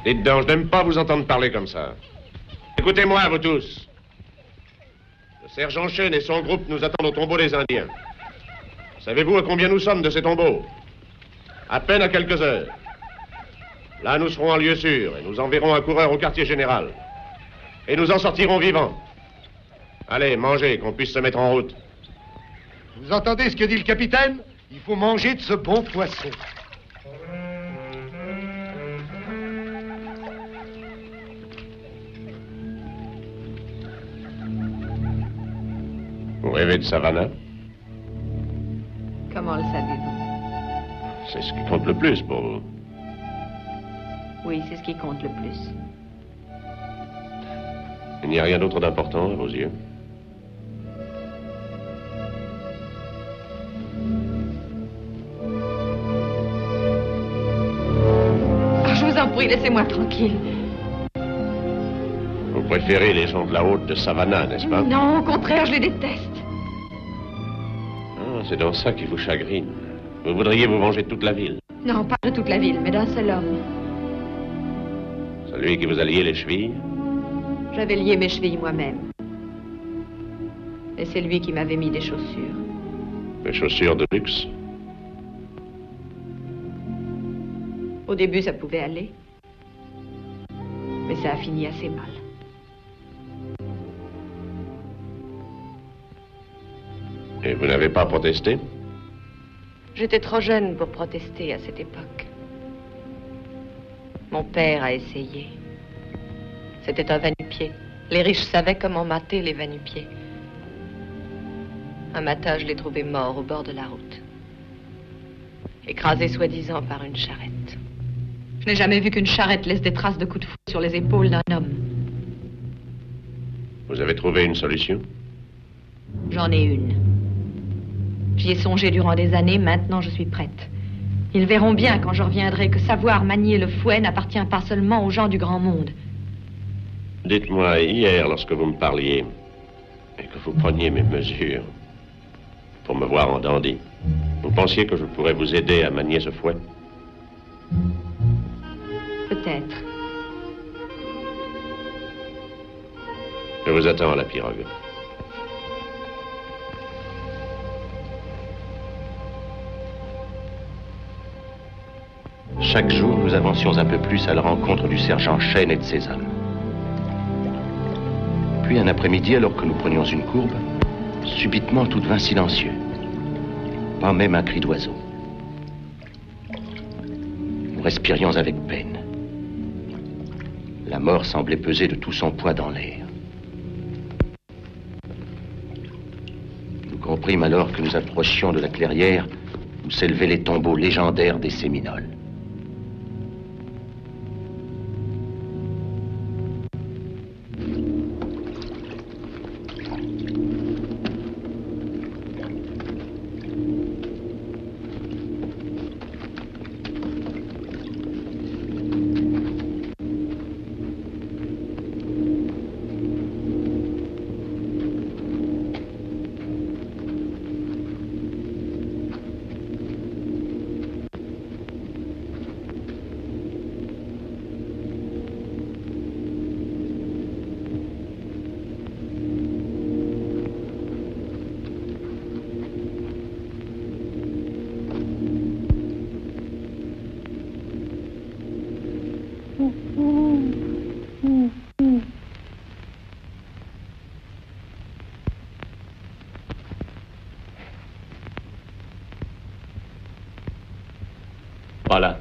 Dites donc, je n'aime pas vous entendre parler comme ça. Écoutez-moi, vous tous. Le sergent Chen et son groupe nous attendent au tombeau des Indiens. Savez-vous à combien nous sommes de ces tombeaux? À peine à quelques heures. Là, nous serons en lieu sûr et nous enverrons un coureur au quartier général. Et nous en sortirons vivants. Allez, mangez, qu'on puisse se mettre en route. Vous entendez ce que dit le capitaine? Il faut manger de ce bon poisson. Vous rêvez de Savannah? Comment le savez-vous? C'est ce qui compte le plus pour vous. Oui, c'est ce qui compte le plus. Il n'y a rien d'autre d'important à vos yeux? Je vous en prie, laissez-moi tranquille. Vous préférez les gens de la haute de Savannah, n'est-ce pas? Non, au contraire, je les déteste. Ah, c'est donc ça qui vous chagrine. Vous voudriez vous venger de toute la ville. Non, pas de toute la ville, mais d'un seul homme. Celui qui vous a lié les chevilles? J'avais lié mes chevilles moi-même. Et c'est lui qui m'avait mis des chaussures. Des chaussures de luxe? Au début, ça pouvait aller. Mais ça a fini assez mal. Et vous n'avez pas protesté? J'étais trop jeune pour protester à cette époque. Mon père a essayé. C'était un va-nu-pied. Les riches savaient comment mater les va-nu-pieds. Un matin, je l'ai trouvé mort au bord de la route. Écrasé soi-disant par une charrette. Je n'ai jamais vu qu'une charrette laisse des traces de coups de fouet sur les épaules d'un homme. Vous avez trouvé une solution? J'en ai une. J'y ai songé durant des années, maintenant je suis prête. Ils verront bien quand je reviendrai que savoir manier le fouet n'appartient pas seulement aux gens du grand monde. Dites-moi, hier, lorsque vous me parliez et que vous preniez mes mesures pour me voir en dandy, vous pensiez que je pourrais vous aider à manier ce fouet? Peut-être. Je vous attends à la pirogue. Chaque jour, nous avancions un peu plus à la rencontre du sergent Chêne et de ses hommes. Puis un après-midi, alors que nous prenions une courbe, subitement tout devint silencieux. Pas même un cri d'oiseau. Nous respirions avec peine. La mort semblait peser de tout son poids dans l'air. Nous comprîmes alors que nous approchions de la clairière où s'élevaient les tombeaux légendaires des Séminoles. Voilà.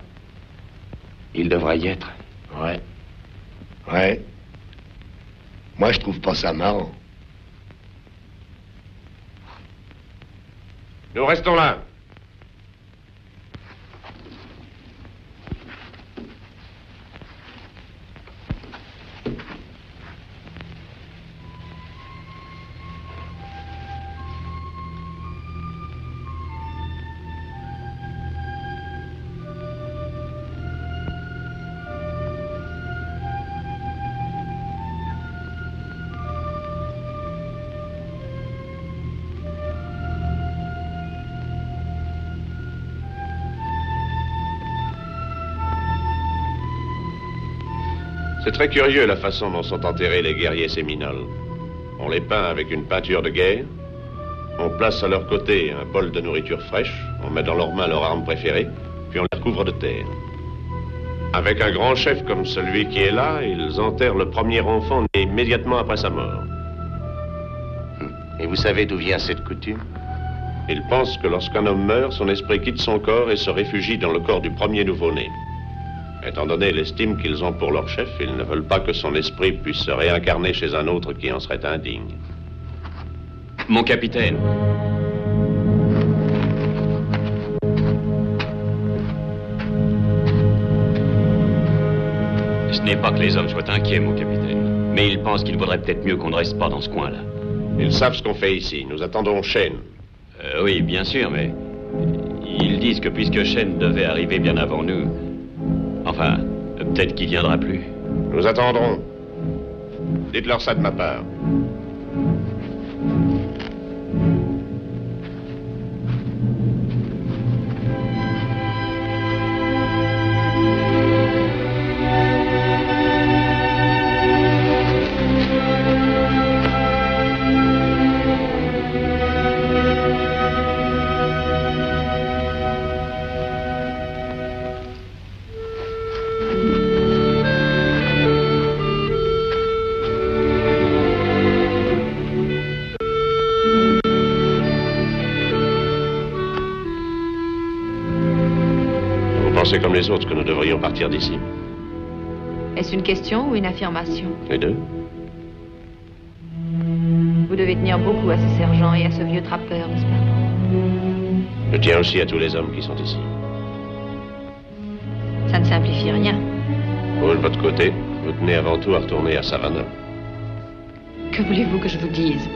Il devrait y être. Ouais. Ouais. Moi, je trouve pas ça marrant. Nous restons là. C'est très curieux la façon dont sont enterrés les guerriers séminoles. On les peint avec une peinture de guerre, on place à leur côté un bol de nourriture fraîche, on met dans leurs mains leur arme préférée, puis on les recouvre de terre. Avec un grand chef comme celui qui est là, ils enterrent le premier enfant né immédiatement après sa mort. Et vous savez d'où vient cette coutume? Ils pensent que lorsqu'un homme meurt, son esprit quitte son corps et se réfugie dans le corps du premier nouveau-né. Étant donné l'estime qu'ils ont pour leur chef, ils ne veulent pas que son esprit puisse se réincarner chez un autre qui en serait indigne. Mon capitaine. Ce n'est pas que les hommes soient inquiets, mon capitaine. Mais ils pensent qu'il vaudrait peut-être mieux qu'on ne reste pas dans ce coin-là. Ils savent ce qu'on fait ici. Nous attendons Shane. Oui, bien sûr, mais... Ils disent que puisque Shane devait arriver bien avant nous... Enfin, peut-être qu'il viendra plus. Nous attendrons. Dites-leur ça de ma part. C'est comme les autres que nous devrions partir d'ici. Est-ce une question ou une affirmation? Les deux. Vous devez tenir beaucoup à ce sergent et à ce vieux trappeur, n'est-ce pas? Je tiens aussi à tous les hommes qui sont ici. Ça ne simplifie rien. Vous, de votre côté, vous tenez avant tout à retourner à Savannah. Que voulez-vous que je vous dise?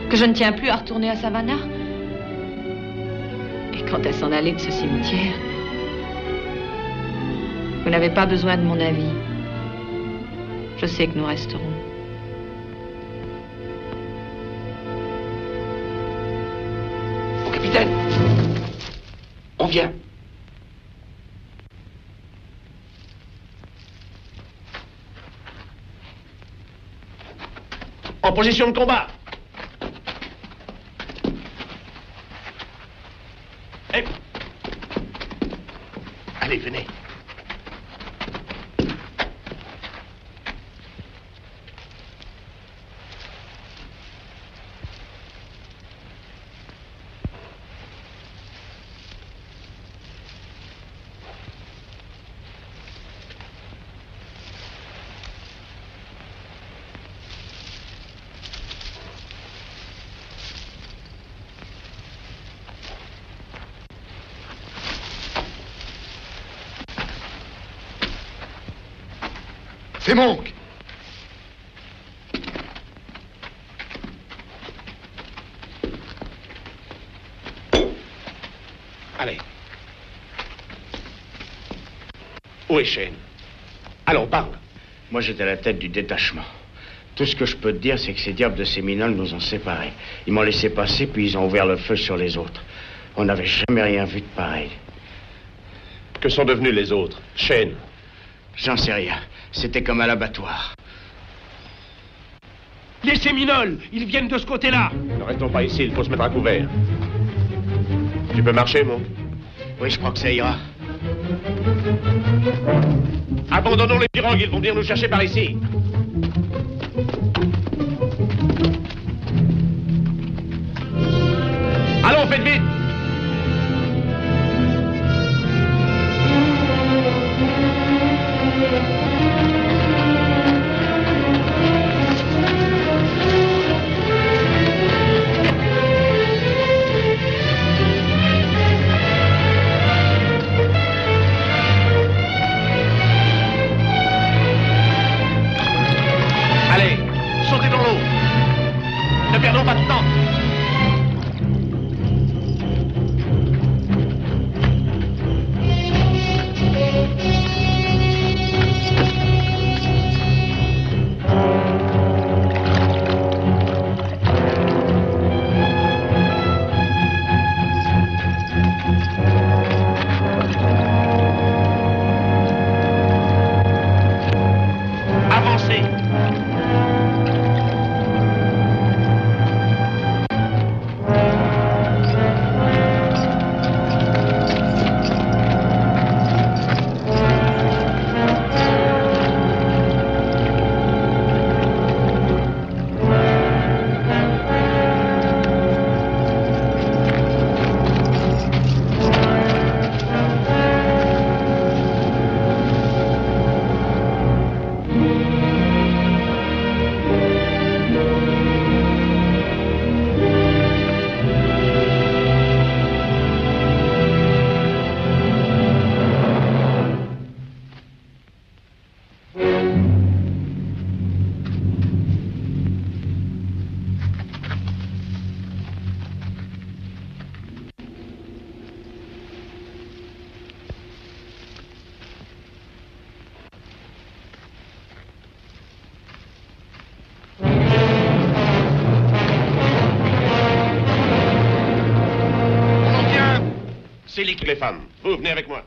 Que je ne tiens plus à retourner à Savannah? Et quant à s'en aller de ce cimetière... Vous n'avez pas besoin de mon avis. Je sais que nous resterons. Mon capitaine, on vient. En position de combat. Allez, venez. C'est Monk. Allez. Où est Shane? Allons, parle. Moi, j'étais à la tête du détachement. Tout ce que je peux te dire, c'est que ces diables de Séminole nous ont séparés. Ils m'ont laissé passer, puis ils ont ouvert le feu sur les autres. On n'avait jamais rien vu de pareil. Que sont devenus les autres? Shane? J'en sais rien. C'était comme à l'abattoir. Les Séminoles, ils viennent de ce côté-là. Ne restons pas ici, il faut se mettre à couvert. Tu peux marcher, Monk? Oui, je crois que ça ira. Abandonnons les pirogues, ils vont venir nous chercher par ici. Allons, faites vite! Allez, sautez dans l'eau. Ne perdons pas de temps. Avancez. les femmes. Vous, venez avec moi.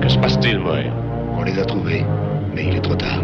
Que se passe-t-il, Moët? On les a trouvés, mais il est trop tard.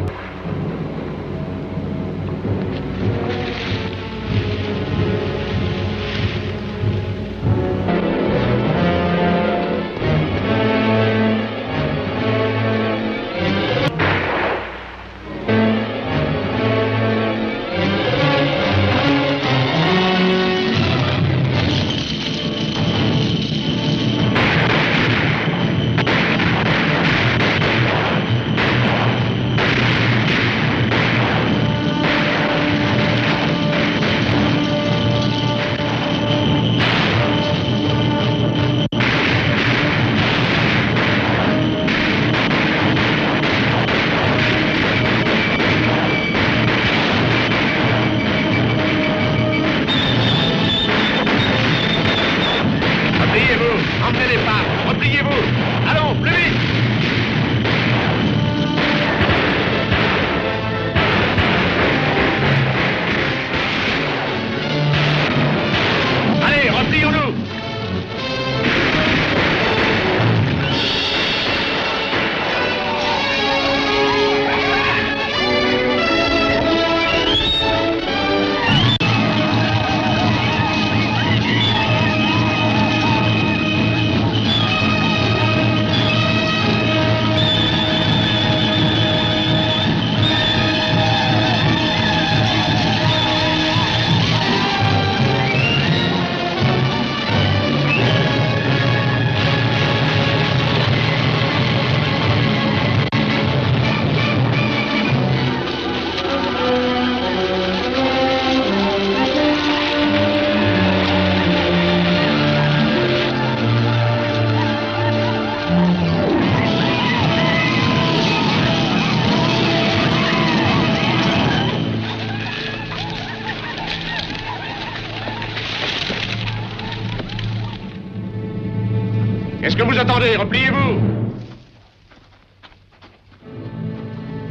Qu'est-ce que vous attendez? Repliez-vous!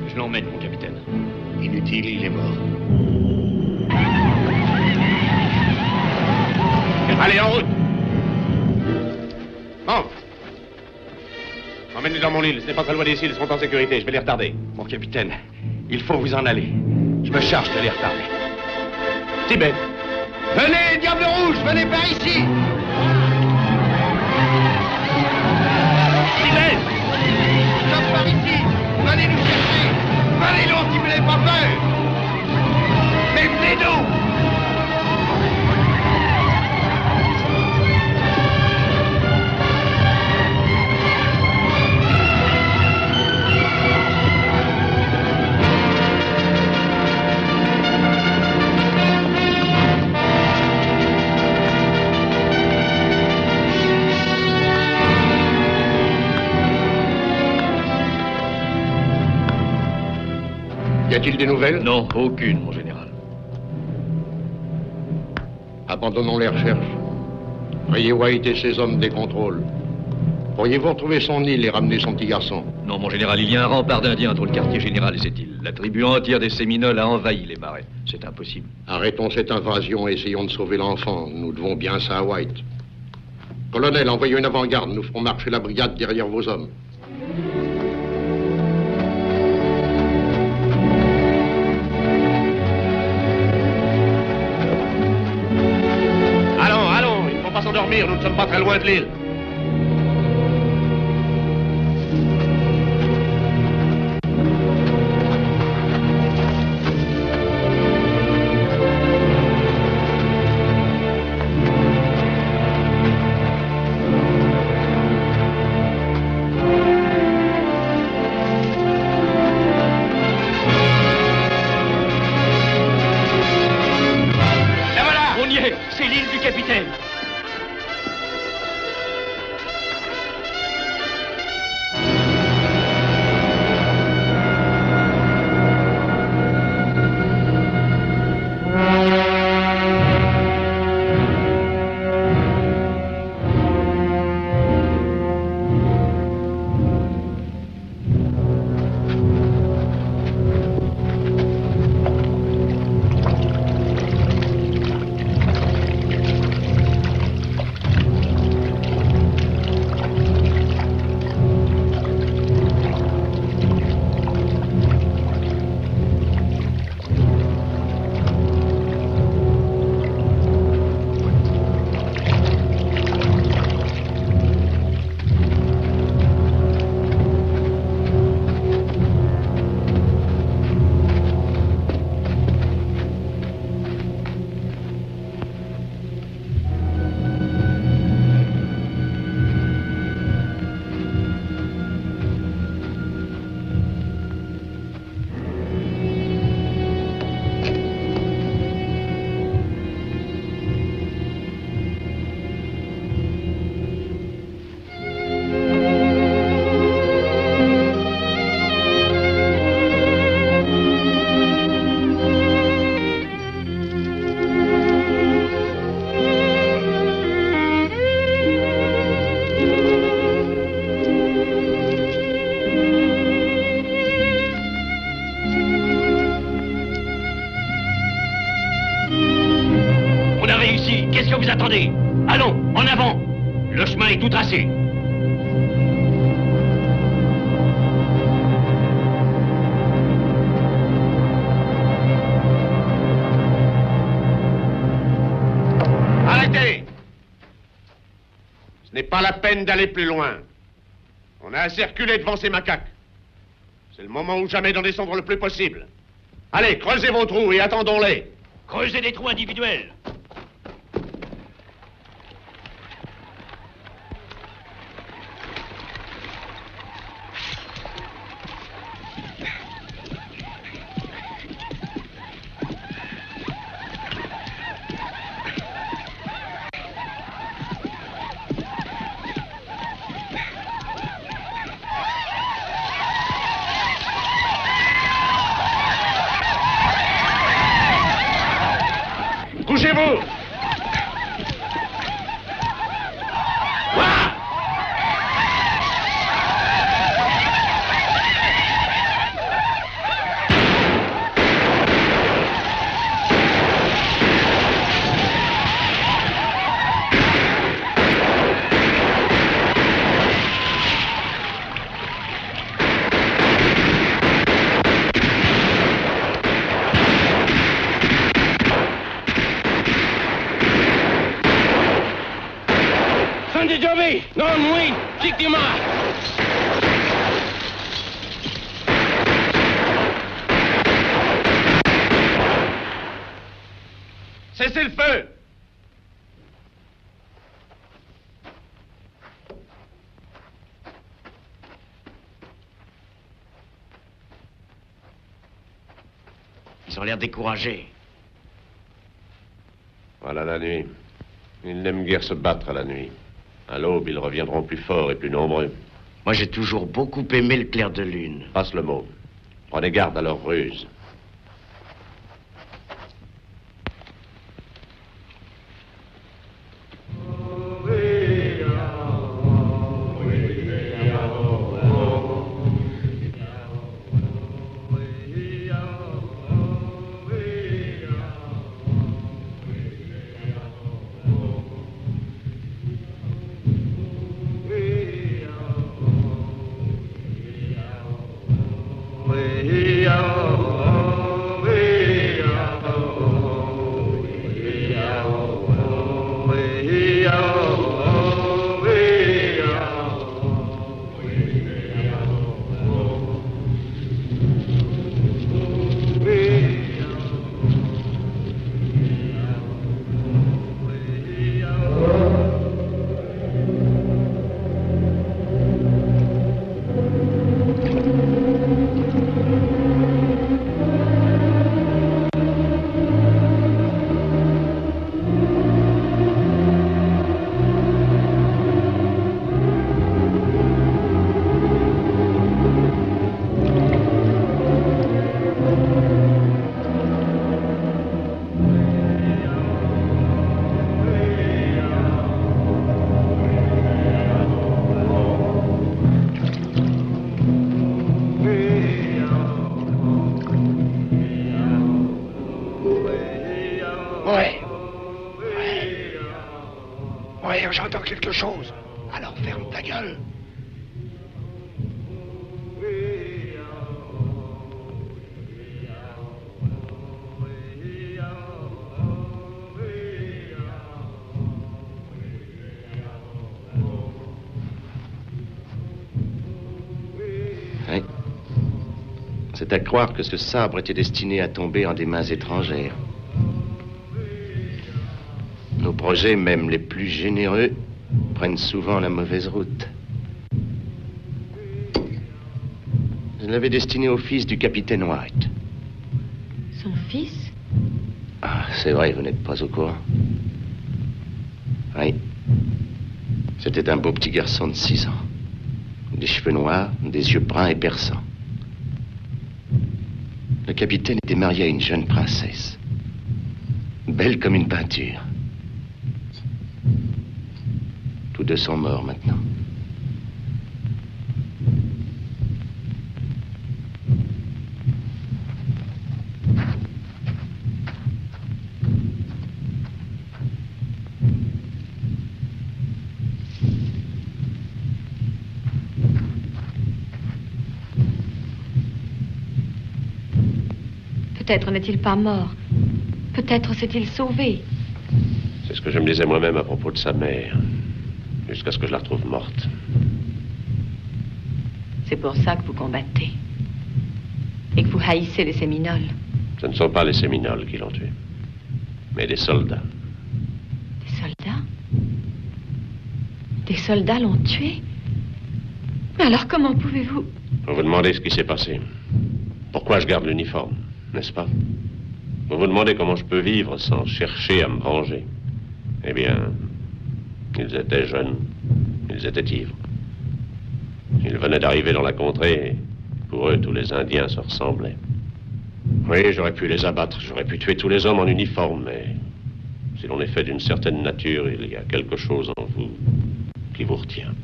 Je l'emmène, mon capitaine. Inutile, il est mort. Allez, en route! Bon. Emmène-les dans mon île. Ce n'est pas très loin d'ici. Ils seront en sécurité. Je vais les retarder. Mon capitaine, il faut vous en aller. Je me charge de les retarder. Tibet! Venez, Diable Rouge, venez par ici! Tibet! Stop par ici! Venez nous chercher! Venez donc, si vous n'avez pas peur! Mais venez donc! Y a-t-il des nouvelles? Non, aucune, mon général. Abandonnons les recherches. Rayez White et ses hommes des contrôles. Pourriez-vous retrouver son île et ramener son petit garçon? Non, mon général, il y a un rempart d'Indiens entre le quartier général et cette île. La tribu entière des Séminoles a envahi les marais. C'est impossible. Arrêtons cette invasion et essayons de sauver l'enfant. Nous devons bien ça à White. Colonel, envoyez une avant-garde. Nous ferons marcher la brigade derrière vos hommes. Allons, il ne faut pas s'endormir, nous ne sommes pas très loin de l'île. C'est l'île du capitaine. Qu'est-ce que vous attendez? Allons, en avant! Le chemin est tout tracé. Arrêtez! Ce n'est pas la peine d'aller plus loin. On a assez reculé devant ces macaques. C'est le moment ou jamais d'en descendre le plus possible. Allez, creusez vos trous et attendons-les. Creusez des trous individuels. Couchez-vous! Sandy Joby! Non, muy! Victima! Cessez le feu! Ils ont l'air découragés. Voilà la nuit. Ils n'aiment guère se battre à la nuit. À l'aube, ils reviendront plus forts et plus nombreux. Moi, j'ai toujours beaucoup aimé le clair de lune. Passe le mot. Prenez garde à leurs ruses. J'entends quelque chose. Alors ferme ta gueule. Oui. C'est à croire que ce sabre était destiné à tomber en des mains étrangères. Nos projets, même les plus généreux, prennent souvent la mauvaise route. Je l'avais destiné au fils du capitaine White. Son fils? Ah, c'est vrai, vous n'êtes pas au courant. Oui. C'était un beau petit garçon de 6 ans. Des cheveux noirs, des yeux bruns et perçants. Le capitaine était marié à une jeune princesse. Belle comme une peinture. Tous deux sont morts maintenant. Peut-être n'est-il pas mort. Peut-être s'est-il sauvé. C'est ce que je me disais moi-même à propos de sa mère. Jusqu'à ce que je la retrouve morte. C'est pour ça que vous combattez. Et que vous haïssez les Séminoles. Ce ne sont pas les Séminoles qui l'ont tué, mais des soldats. Des soldats? Des soldats l'ont tué? Mais alors comment pouvez-vous... Vous vous demandez ce qui s'est passé. Pourquoi je garde l'uniforme, n'est-ce pas? Vous vous demandez comment je peux vivre sans chercher à me venger. Eh bien... Ils étaient jeunes, ils étaient ivres. Ils venaient d'arriver dans la contrée et pour eux, tous les Indiens se ressemblaient. Oui, j'aurais pu les abattre, j'aurais pi tuer tous les hommes en uniforme, mais si l'on est fait d'une certaine nature, il y a quelque chose en vous qui vous retient.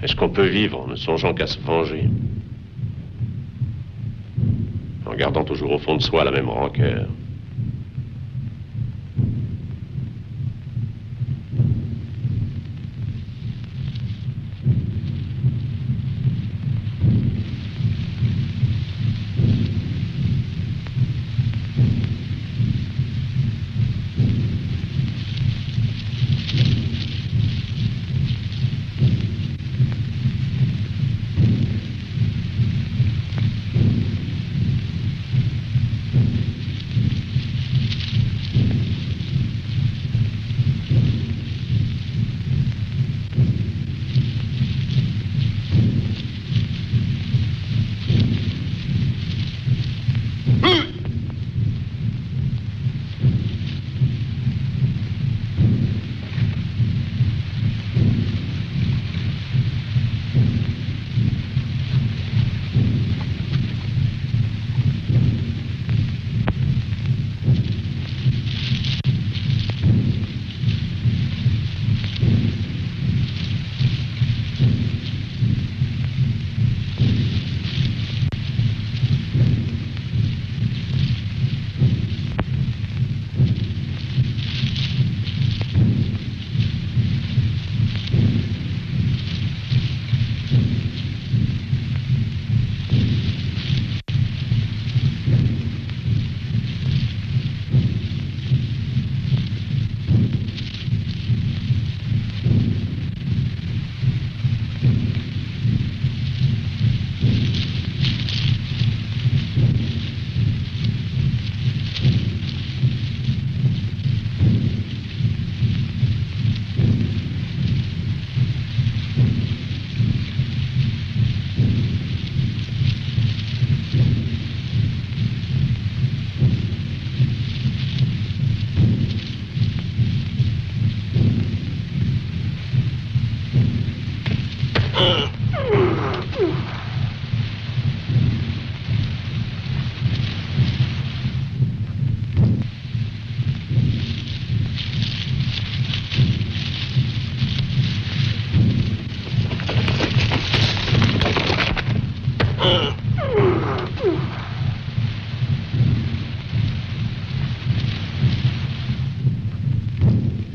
Est-ce qu'on peut vivre en ne songeant qu'à se venger? En gardant toujours au fond de soi la même rancœur?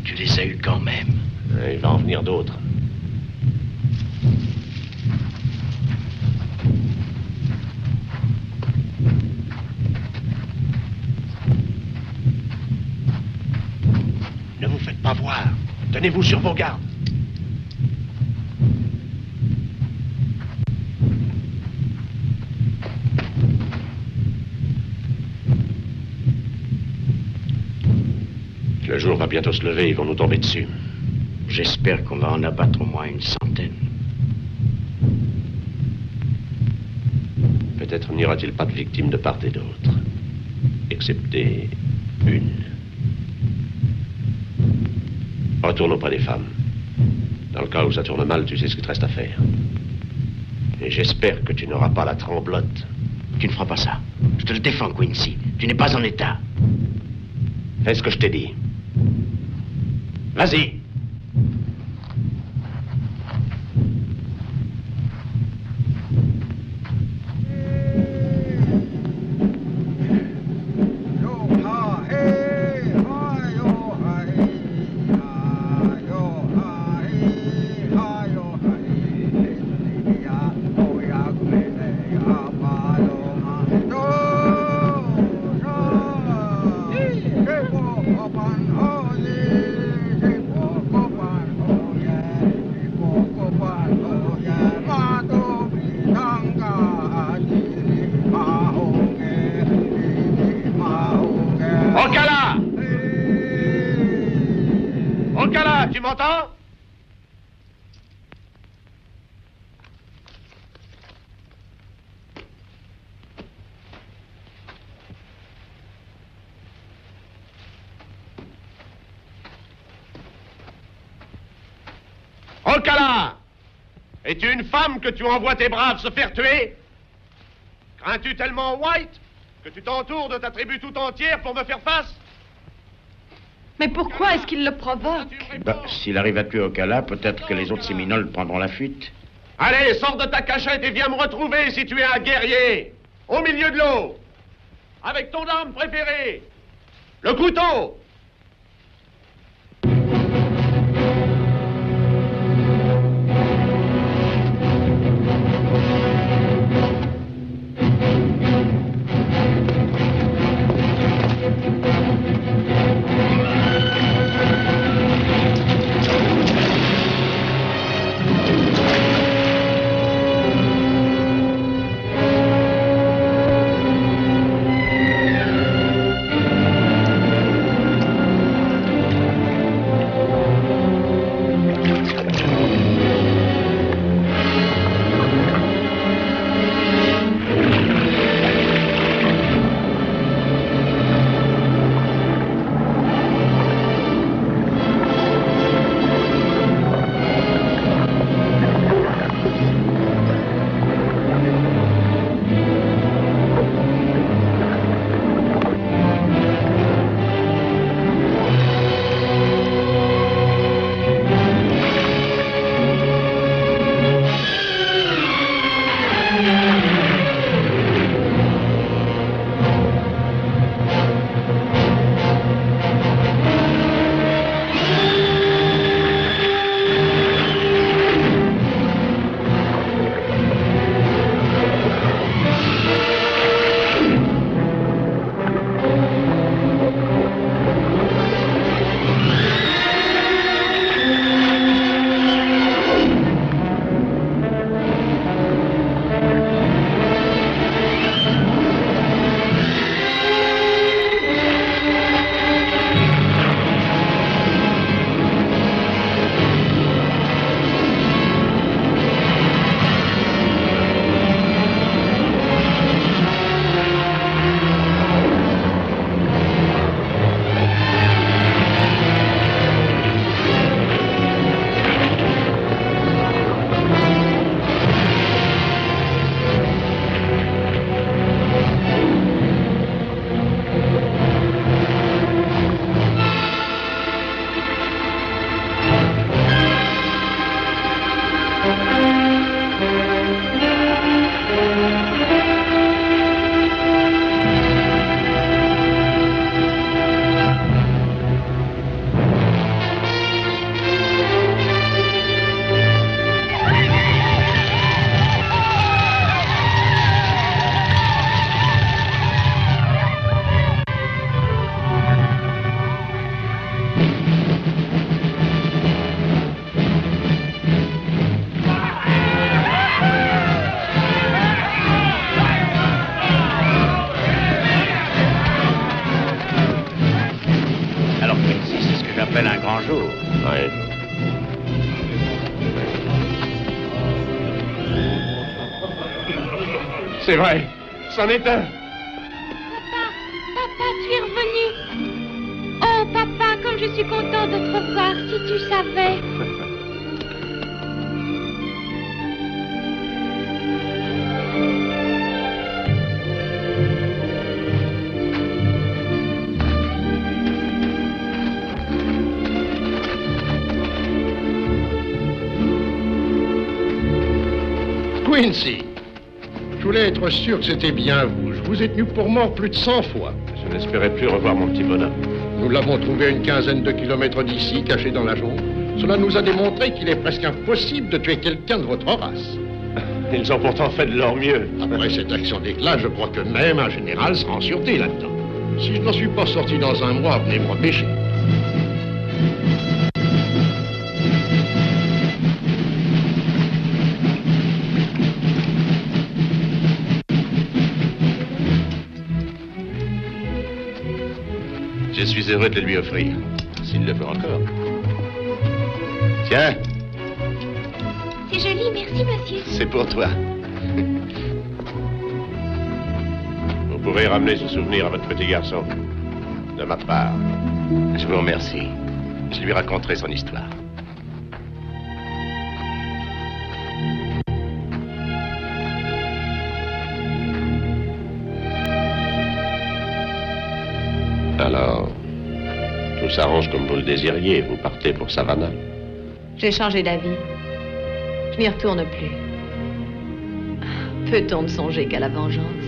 Tu les as eus quand même. Il va en venir d'autres. Ne vous faites pas voir. Tenez-vous sur vos gardes. Le jour va bientôt se lever, ils vont nous tomber dessus. J'espère qu'on va en abattre au moins une centaine. Peut-être n'y aura-t-il pas de victimes de part et d'autre. Excepté une. Retourne auprès des femmes. Dans le cas où ça tourne mal, tu sais ce qu'il te reste à faire. Et j'espère que tu n'auras pas la tremblote. Tu ne feras pas ça. Je te le défends, Quincy. Tu n'es pas en état. Fais ce que je t'ai dit. Vas-y. Tu m'entends? Ocala! Es-tu une femme que tu envoies tes braves se faire tuer? Crains-tu tellement White que tu t'entoures de ta tribu tout entière pour me faire face? Mais pourquoi est-ce qu'il le provoque? S'il arrive à tuer Ocala, peut-être que les autres Séminoles prendront la fuite. Allez, sors de ta cachette et viens me retrouver si tu es un guerrier. Au milieu de l'eau. Avec ton arme préférée. Le couteau. C'est vrai. C'en est un. Papa, tu es revenu. Oh, papa, comme je suis contente de te revoir, si tu savais. Quincy, je voulais être sûr que c'était bien vous. Je vous ai tenu pour mort plus de 100 fois. Je n'espérais plus revoir mon petit bonhomme. Nous l'avons trouvé à une quinzaine de kilomètres d'ici, caché dans la jungle. Cela nous a démontré qu'il est presque impossible de tuer quelqu'un de votre race. Ils ont pourtant fait de leur mieux. Après cette action d'éclat, je crois que même un général sera en sûreté là-dedans. Si je n'en suis pas sorti dans un mois, venez me repêcher. Je suis heureux de le lui offrir, s'il le veut encore. Tiens, C'est joli, merci, monsieur. c'est pour toi. Vous pourrez ramener ce souvenir à votre petit garçon. De ma part. Je vous remercie. Je lui raconterai son histoire. Alors, tout s'arrange comme vous le désiriez. Vous partez pour Savannah. J'ai changé d'avis. Je n'y retourne plus. Peut-on ne songer qu'à la vengeance?